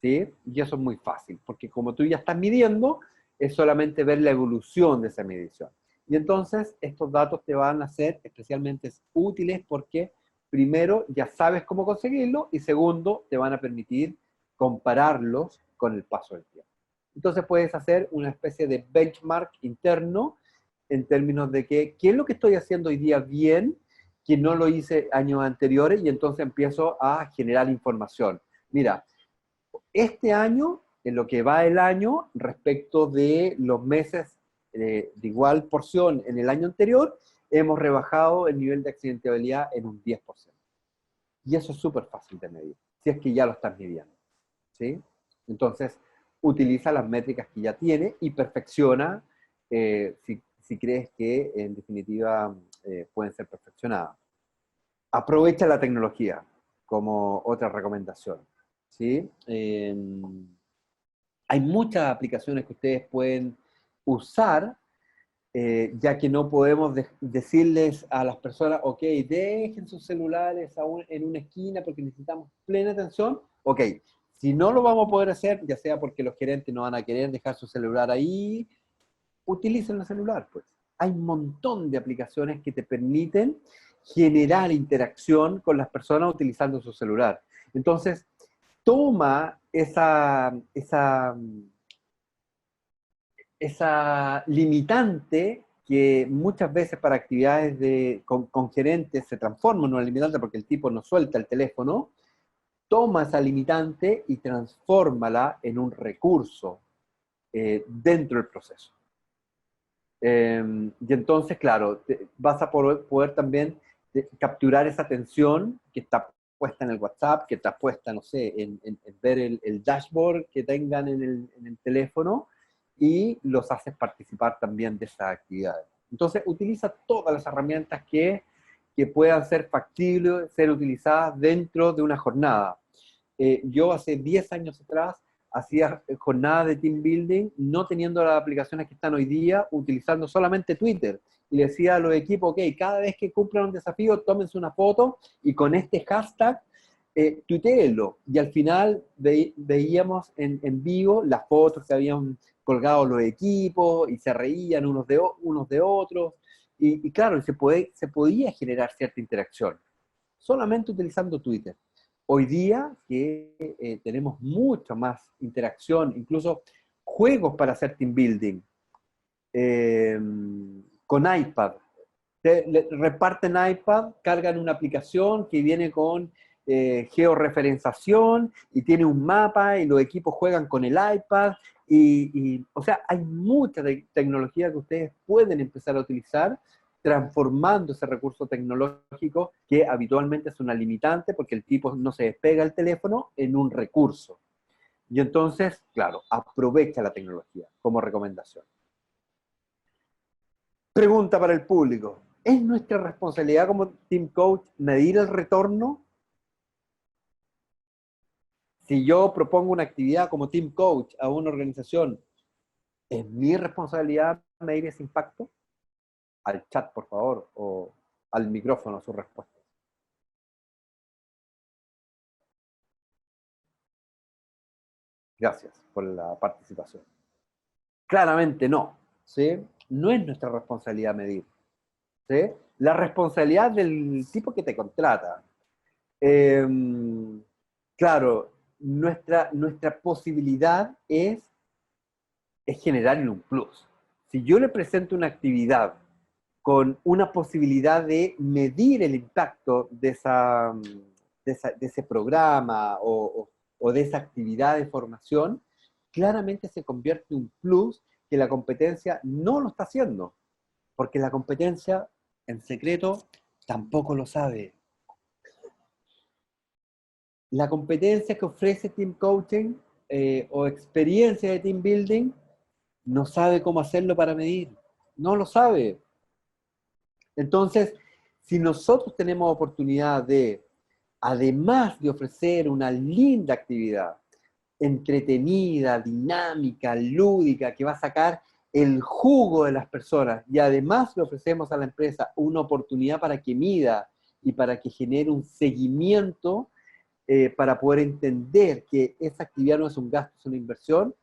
¿Sí? Y eso es muy fácil, porque como tú ya estás midiendo, es solamente ver la evolución de esa medición. Y entonces estos datos te van a ser especialmente útiles porque primero ya sabes cómo conseguirlo y segundo te van a permitir compararlos con el paso del tiempo. Entonces puedes hacer una especie de benchmark interno en términos de que, ¿qué es lo que estoy haciendo hoy día bien que no lo hice años anteriores? Y entonces empiezo a generar información. Mira, este año, en lo que va el año, respecto de los meses de igual porción en el año anterior, hemos rebajado el nivel de accidentabilidad en un 10%. Y eso es súper fácil de medir, si es que ya lo estás midiendo, ¿sí? Entonces, utiliza las métricas que ya tiene y perfecciona si crees que en definitiva pueden ser perfeccionadas. Aprovecha la tecnología como otra recomendación, ¿sí? Hay muchas aplicaciones que ustedes pueden usar, ya que no podemos decirles a las personas, ok, dejen sus celulares en una esquina porque necesitamos plena atención. Ok, si no lo vamos a poder hacer, ya sea porque los gerentes no van a querer dejar su celular ahí, utilicen el celular, pues. Hay un montón de aplicaciones que te permiten generar interacción con las personas utilizando su celular. Entonces, toma esa limitante que muchas veces para actividades con gerentes se transforma en una limitante porque el tipo no suelta el teléfono, toma esa limitante y transfórmala en un recurso dentro del proceso. Y entonces, claro, vas a poder también capturar esa atención que está puesta en el WhatsApp, que está puesta, no sé, en ver el dashboard que tengan en el teléfono, y los haces participar también de esas actividades. Entonces, utiliza todas las herramientas que puedan ser factibles, ser utilizadas dentro de una jornada. Yo hace 10 años atrás hacía jornadas de team building, no teniendo las aplicaciones que están hoy día, utilizando solamente Twitter. Y le decía a los equipos, ok, cada vez que cumplan un desafío, tómense una foto y con este hashtag, tuiteenlo. Y al final veíamos en vivo las fotos que habían colgado los equipos y se reían unos de otros. Y claro, se podía generar cierta interacción, solamente utilizando Twitter. Hoy día que tenemos mucha más interacción, incluso juegos para hacer team building, con iPad. Reparten iPad, cargan una aplicación que viene con georreferenciación y tiene un mapa y los equipos juegan con el iPad. O sea, hay mucha tecnología que ustedes pueden empezar a utilizar transformando ese recurso tecnológico que habitualmente es una limitante porque el tipo no se despega el teléfono en un recurso. Y entonces, claro, aprovecha la tecnología como recomendación. Pregunta para el público. ¿Es nuestra responsabilidad como team coach medir el retorno? Si yo propongo una actividad como team coach a una organización, ¿es mi responsabilidad medir ese impacto? Al chat, por favor, o al micrófono su respuesta. Gracias por la participación. Claramente no, ¿sí? No es nuestra responsabilidad medir, ¿sí? La responsabilidad del tipo que te contrata. Claro, nuestra posibilidad es generarle un plus. Si yo le presento una actividad con una posibilidad de medir el impacto de ese programa o de esa actividad de formación, claramente se convierte en un plus que la competencia no lo está haciendo, porque la competencia, en secreto, tampoco lo sabe. La competencia que ofrece Team Coaching o experiencia de Team Building no sabe cómo hacerlo para medir. No lo sabe. Entonces, si nosotros tenemos oportunidad de además de ofrecer una linda actividad, entretenida, dinámica, lúdica, que va a sacar el jugo de las personas, y además le ofrecemos a la empresa una oportunidad para que mida y para que genere un seguimiento para poder entender que esa actividad no es un gasto, es una inversión,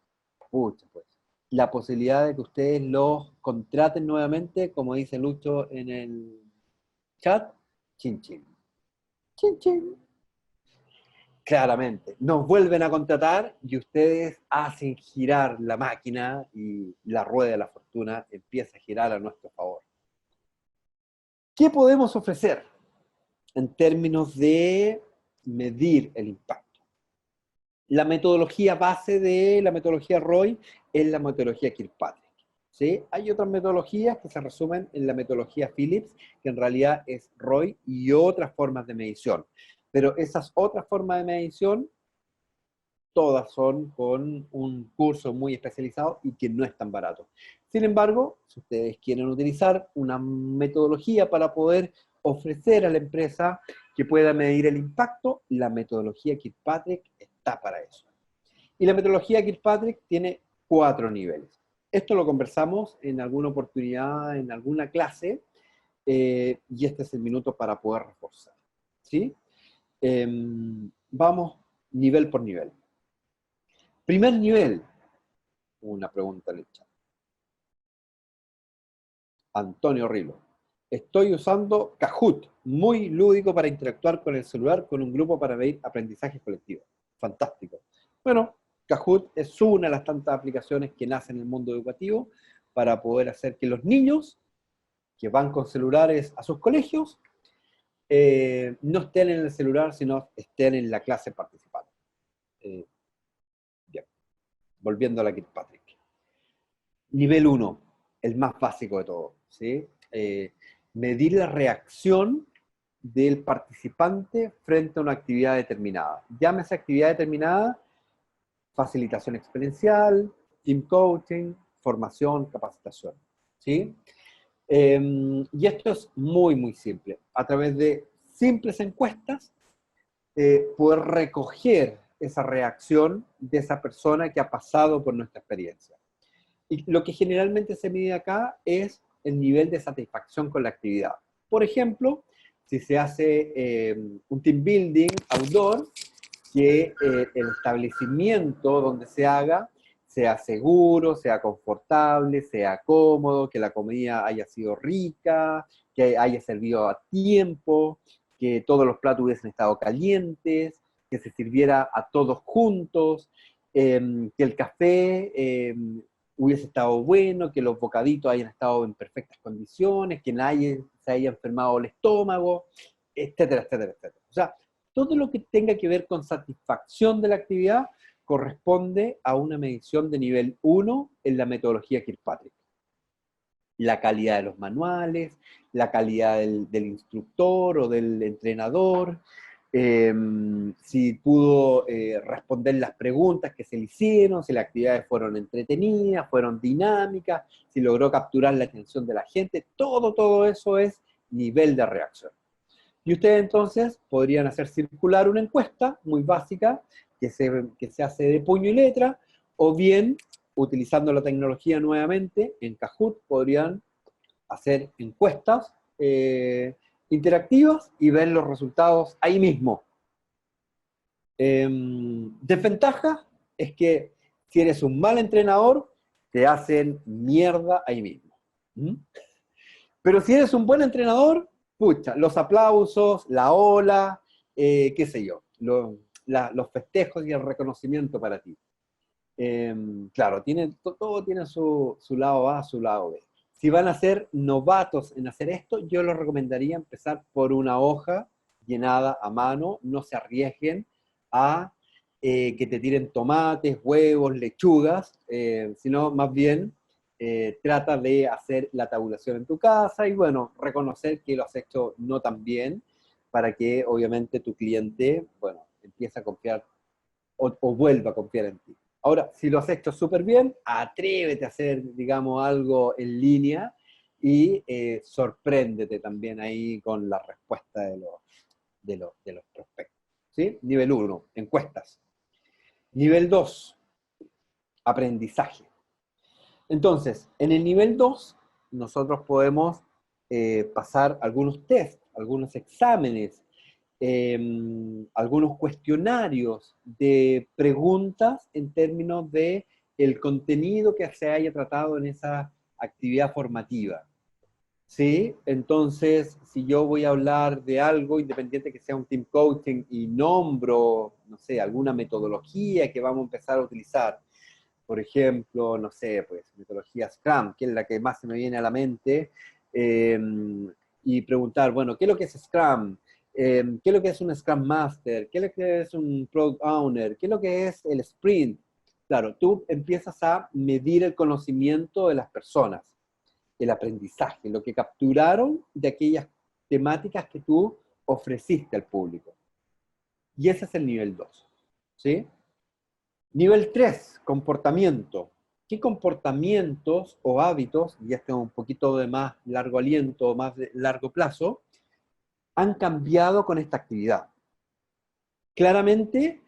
pucha, pues, la posibilidad de que ustedes los contraten nuevamente, como dice Lucho en el chat, chin chin. Chin chin. Claramente, nos vuelven a contratar y ustedes hacen girar la máquina y la rueda de la fortuna empieza a girar a nuestro favor. ¿Qué podemos ofrecer en términos de medir el impacto? La metodología base de la metodología ROI es la metodología Kirkpatrick, ¿sí? Hay otras metodologías que se resumen en la metodología Phillips, que en realidad es ROI y otras formas de medición. Pero esas otras formas de medición, todas son con un curso muy especializado y que no es tan barato. Sin embargo, si ustedes quieren utilizar una metodología para poder ofrecer a la empresa que pueda medir el impacto, la metodología Kirkpatrick está para eso. Y la metodología Kirkpatrick tiene 4 niveles. Esto lo conversamos en alguna oportunidad, en alguna clase, y este es el minuto para poder reforzar, ¿sí? Vamos nivel por nivel. Primer nivel, una pregunta en el chat. Antonio Rilo. Estoy usando Kahoot, muy lúdico para interactuar con el celular con un grupo para medir aprendizaje colectivo. Fantástico. Bueno, Kahoot es una de las tantas aplicaciones que nacen en el mundo educativo para poder hacer que los niños que van con celulares a sus colegios no estén en el celular, sino estén en la clase participando. Bien, volviendo a la Kirkpatrick. Nivel 1, el más básico de todo, ¿sí? Medir la reacción del participante frente a una actividad determinada. Llámese actividad determinada, facilitación experiencial, team coaching, formación, capacitación, ¿sí? Y esto es muy, muy simple. A través de simples encuestas, poder recoger esa reacción de esa persona que ha pasado por nuestra experiencia. Y lo que generalmente se mide acá es el nivel de satisfacción con la actividad. Por ejemplo, si se hace un team building outdoor, que el establecimiento donde se haga sea seguro, sea confortable, sea cómodo, que la comida haya sido rica, que haya servido a tiempo, que todos los platos hubiesen estado calientes, que se sirviera a todos juntos, que el café hubiese estado bueno, que los bocaditos hayan estado en perfectas condiciones, que nadie se haya enfermado el estómago, etcétera, etcétera, etcétera. O sea, todo lo que tenga que ver con satisfacción de la actividad corresponde a una medición de nivel 1 en la metodología Kirkpatrick. La calidad de los manuales, la calidad del instructor o del entrenador, si pudo responder las preguntas que se le hicieron, si las actividades fueron entretenidas, fueron dinámicas, si logró capturar la atención de la gente, todo eso es nivel de reacción. Y ustedes entonces podrían hacer circular una encuesta muy básica que se hace de puño y letra, o bien, utilizando la tecnología nuevamente, en Kahoot podrían hacer encuestas interactivas y ver los resultados ahí mismo. Desventaja es que si eres un mal entrenador, te hacen mierda ahí mismo. Pero si eres un buen entrenador, pucha, los aplausos, la ola, qué sé yo, los festejos y el reconocimiento para ti. Claro, todo tiene su lado A, su lado B. Si van a ser novatos en hacer esto, yo les recomendaría empezar por una hoja llenada a mano, no se arriesguen a que te tiren tomates, huevos, lechugas, sino más bien trata de hacer la tabulación en tu casa y bueno, reconocer que lo has hecho no tan bien para que obviamente tu cliente, bueno, empiece a confiar o vuelva a confiar en ti. Ahora, si lo has hecho súper bien, atrévete a hacer, digamos, algo en línea y sorpréndete también ahí con la respuesta de los prospectos. ¿Sí? Nivel 1, encuestas. Nivel 2, aprendizaje. Entonces, en el nivel 2, nosotros podemos pasar algunos tests, algunos exámenes, algunos cuestionarios de preguntas en términos de el contenido que se haya tratado en esa actividad formativa. ¿Sí? Entonces, si yo voy a hablar de algo, independiente que sea un team coaching, y nombro, no sé, alguna metodología que vamos a empezar a utilizar, por ejemplo, no sé, pues, metodología Scrum, que es la que más se me viene a la mente, y preguntar, bueno, ¿qué es lo que es Scrum? ¿Qué es lo que es un Scrum Master? ¿Qué es lo que es un Product Owner? ¿Qué es lo que es el Sprint? Claro, tú empiezas a medir el conocimiento de las personas, el aprendizaje, lo que capturaron de aquellas temáticas que tú ofreciste al público. Y ese es el nivel 2, ¿sí? Nivel 3, comportamiento. ¿Qué comportamientos o hábitos, y esto es un poquito de más largo aliento, más de largo plazo, han cambiado con esta actividad? Claramente,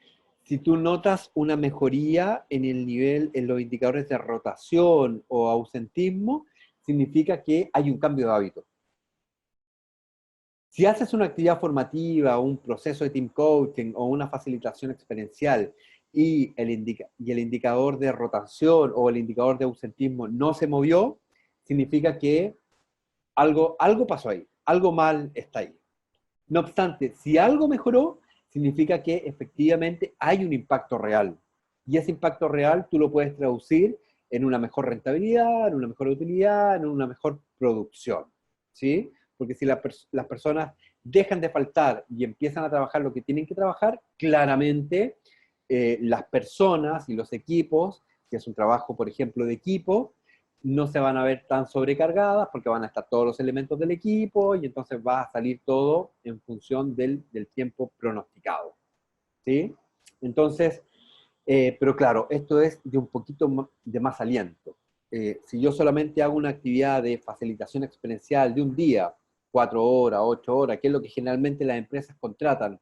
si tú notas una mejoría en el nivel, en los indicadores de rotación o ausentismo, significa que hay un cambio de hábito. Si haces una actividad formativa, un proceso de team coaching o una facilitación experiencial y el indicador de rotación o el indicador de ausentismo no se movió, significa que algo pasó ahí, algo mal está ahí. No obstante, si algo mejoró, significa que efectivamente hay un impacto real. Y ese impacto real tú lo puedes traducir en una mejor rentabilidad, en una mejor utilidad, en una mejor producción. ¿Sí? Porque si las personas dejan de faltar y empiezan a trabajar lo que tienen que trabajar, claramente las personas y los equipos, que es un trabajo, por ejemplo, de equipo, no se van a ver tan sobrecargadas porque van a estar todos los elementos del equipo y entonces va a salir todo en función del tiempo pronosticado. ¿Sí? Entonces, pero claro, esto es de un poquito de más aliento. Si yo solamente hago una actividad de facilitación experiencial de un día, 4 horas, 8 horas, que es lo que generalmente las empresas contratan,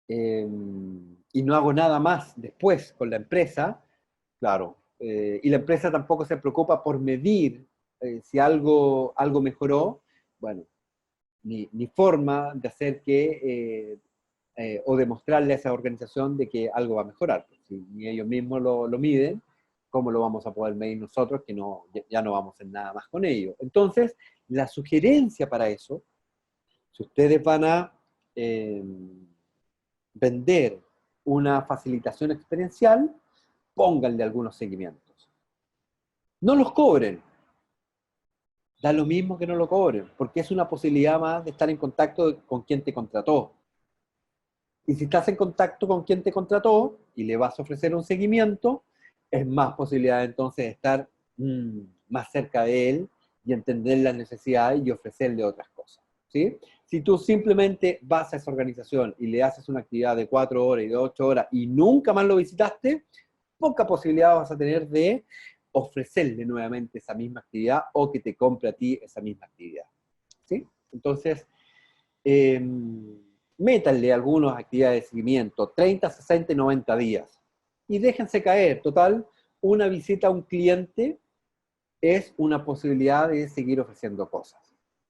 y no hago nada más después con la empresa, claro, y la empresa tampoco se preocupa por medir si algo mejoró, bueno, ni forma de hacer que, o demostrarle a esa organización de que algo va a mejorar. Si ni ellos mismos lo miden, ¿cómo lo vamos a poder medir nosotros que ya no vamos a hacer nada más con ello? Entonces, la sugerencia para eso, si ustedes van a vender una facilitación experiencial, pónganle algunos seguimientos. No los cobren. Da lo mismo que no lo cobren, porque es una posibilidad más de estar en contacto con quien te contrató. Y si estás en contacto con quien te contrató y le vas a ofrecer un seguimiento, es más posibilidad entonces de estar más cerca de él y entender las necesidades y ofrecerle otras cosas. ¿Sí? Si tú simplemente vas a esa organización y le haces una actividad de 4 horas y de 8 horas y nunca más lo visitaste, poca posibilidad vas a tener de ofrecerle nuevamente esa misma actividad o que te compre a ti esa misma actividad. ¿Sí? Entonces, métanle algunas actividades de seguimiento, 30, 60 y 90 días. Y déjense caer. Total, una visita a un cliente es una posibilidad de seguir ofreciendo cosas,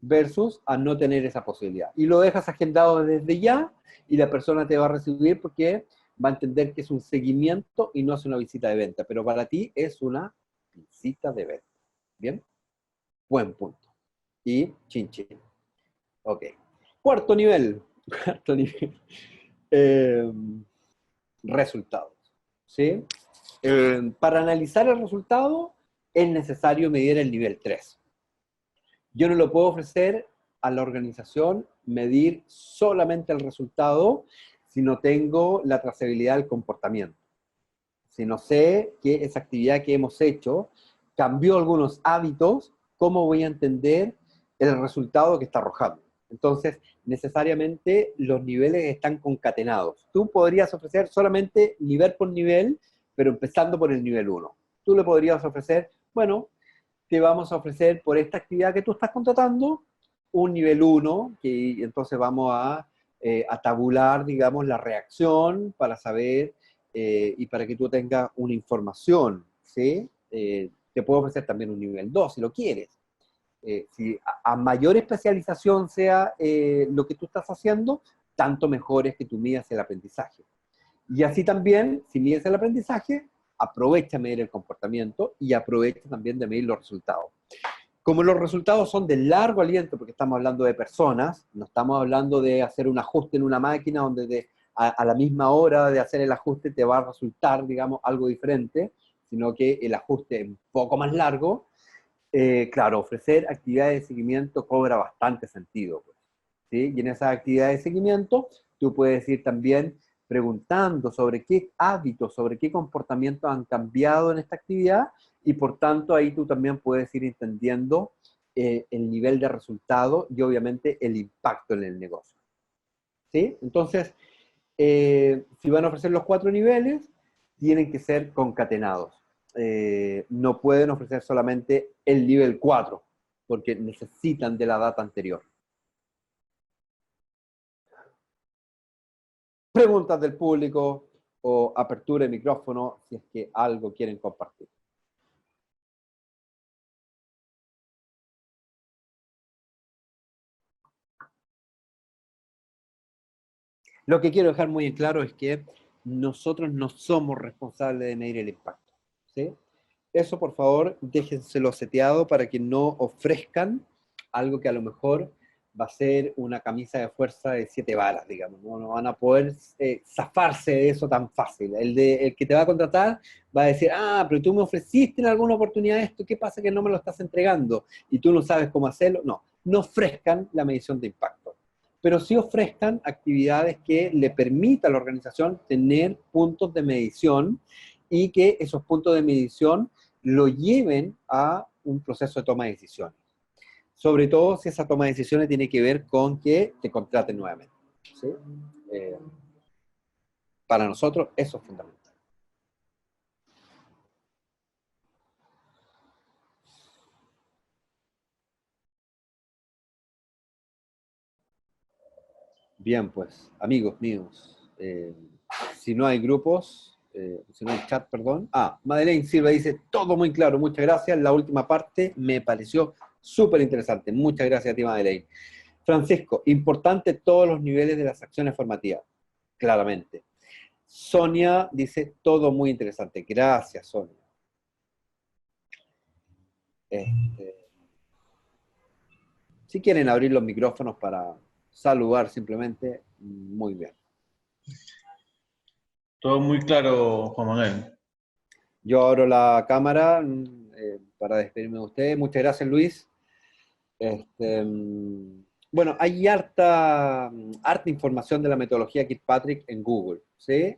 versus a no tener esa posibilidad. Y lo dejas agendado desde ya, y la persona te va a recibir porque va a entender que es un seguimiento y no es una visita de venta, pero para ti es una visita de venta. ¿Bien? Buen punto. Y chin chin. Ok. Cuarto nivel. Cuarto nivel. Resultados. ¿Sí? Para analizar el resultado es necesario medir el nivel 3. Yo no lo puedo ofrecer a la organización medir solamente el resultado si no tengo la trazabilidad del comportamiento. Si no sé que esa actividad que hemos hecho cambió algunos hábitos, ¿cómo voy a entender el resultado que está arrojando? Entonces, necesariamente los niveles están concatenados. Tú podrías ofrecer solamente nivel por nivel, pero empezando por el nivel 1. Tú le podrías ofrecer, bueno, te vamos a ofrecer por esta actividad que tú estás contratando un nivel 1, que entonces vamos a tabular, digamos, la reacción para saber y para que tú tengas una información, ¿sí? Te puedo ofrecer también un nivel 2 si lo quieres. Si a mayor especialización sea lo que tú estás haciendo, tanto mejor es que tú midas el aprendizaje. Y así también, si mides el aprendizaje, aprovecha medir el comportamiento y aprovecha también de medir los resultados. Como los resultados son de largo aliento, porque estamos hablando de personas, no estamos hablando de hacer un ajuste en una máquina donde a la misma hora de hacer el ajuste te va a resultar, digamos, algo diferente, sino que el ajuste es un poco más largo. Claro, ofrecer actividades de seguimiento cobra bastante sentido, pues, ¿sí? Y en esas actividades de seguimiento, tú puedes ir también preguntando sobre qué hábitos, sobre qué comportamientos han cambiado en esta actividad, y por tanto ahí tú también puedes ir entendiendo el nivel de resultado y obviamente el impacto en el negocio, ¿sí? Entonces, si van a ofrecer los 4 niveles, tienen que ser concatenados. No pueden ofrecer solamente el nivel 4, porque necesitan de la data anterior. Preguntas del público o apertura de micrófono si es que algo quieren compartir. Lo que quiero dejar muy en claro es que nosotros no somos responsables de medir el impacto, ¿sí? Eso, por favor, déjenselo seteado para que no ofrezcan algo que a lo mejor va a ser una camisa de fuerza de 7 balas, digamos. No van a poder zafarse de eso tan fácil. El que te va a contratar va a decir, ah, pero tú me ofreciste en alguna oportunidad esto, ¿qué pasa que no me lo estás entregando? Y tú no sabes cómo hacerlo. No ofrezcan la medición de impacto, pero sí ofrezcan actividades que le permitan a la organización tener puntos de medición y que esos puntos de medición lo lleven a un proceso de toma de decisiones. Sobre todo si esa toma de decisiones tiene que ver con que te contraten nuevamente, ¿sí? Para nosotros eso es fundamental. Bien, pues, amigos míos, si no hay grupos, si no hay chat, perdón. Madeleine Silva dice, todo muy claro, muchas gracias. La última parte me pareció súper interesante. Muchas gracias a ti, Madeleine. Francisco, importante todos los niveles de las acciones formativas, claramente. Sonia dice, todo muy interesante. Gracias, Sonia. Si quieren abrir los micrófonos para saludar simplemente, muy bien. Todo muy claro, Juan Manuel. Yo abro la cámara para despedirme de ustedes. Muchas gracias, Luis. Bueno, hay harta información de la metodología Kirkpatrick en Google, ¿sí?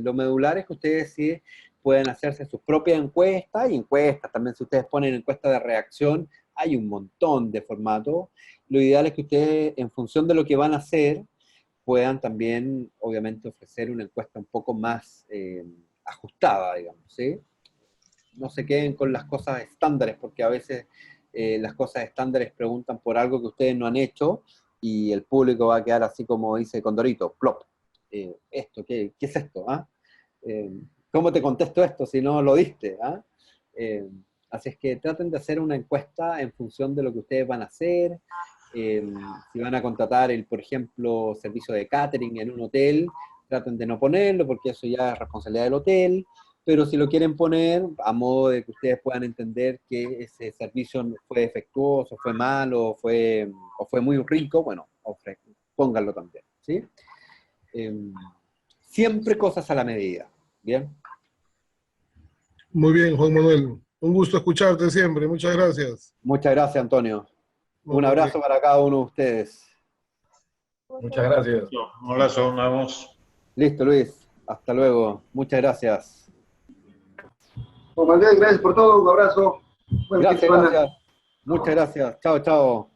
Lo medular es que ustedes sí pueden hacerse sus propias encuestas, y encuestas también, si ustedes ponen encuesta de reacción, hay un montón de formatos. Lo ideal es que ustedes, en función de lo que van a hacer, puedan también, obviamente, ofrecer una encuesta un poco más ajustada, digamos, ¿sí? No se queden con las cosas estándares, porque a veces las cosas estándares preguntan por algo que ustedes no han hecho, y el público va a quedar así como dice Condorito, plop. ¿Esto qué es esto? ¿Ah? ¿Cómo te contesto esto si no lo diste? ¿Ah? Así es que traten de hacer una encuesta en función de lo que ustedes van a hacer. Si van a contratar, por ejemplo, servicio de catering en un hotel, traten de no ponerlo porque eso ya es responsabilidad del hotel, pero si lo quieren poner a modo de que ustedes puedan entender que ese servicio fue defectuoso, fue malo, o fue muy rico, bueno, pónganlo también, ¿sí? Siempre cosas a la medida, ¿bien? Muy bien, Juan Manuel. Un gusto escucharte siempre. Muchas gracias. Muchas gracias, Antonio. Un Ok. abrazo para cada uno de ustedes. Muchas gracias. Un abrazo, nos vemos. Listo, Luis. Hasta luego. Muchas gracias. Juan Manuel, gracias por todo. Un abrazo. Buen fin de Gracias, semana. gracias. Muchas gracias. Chao, chao.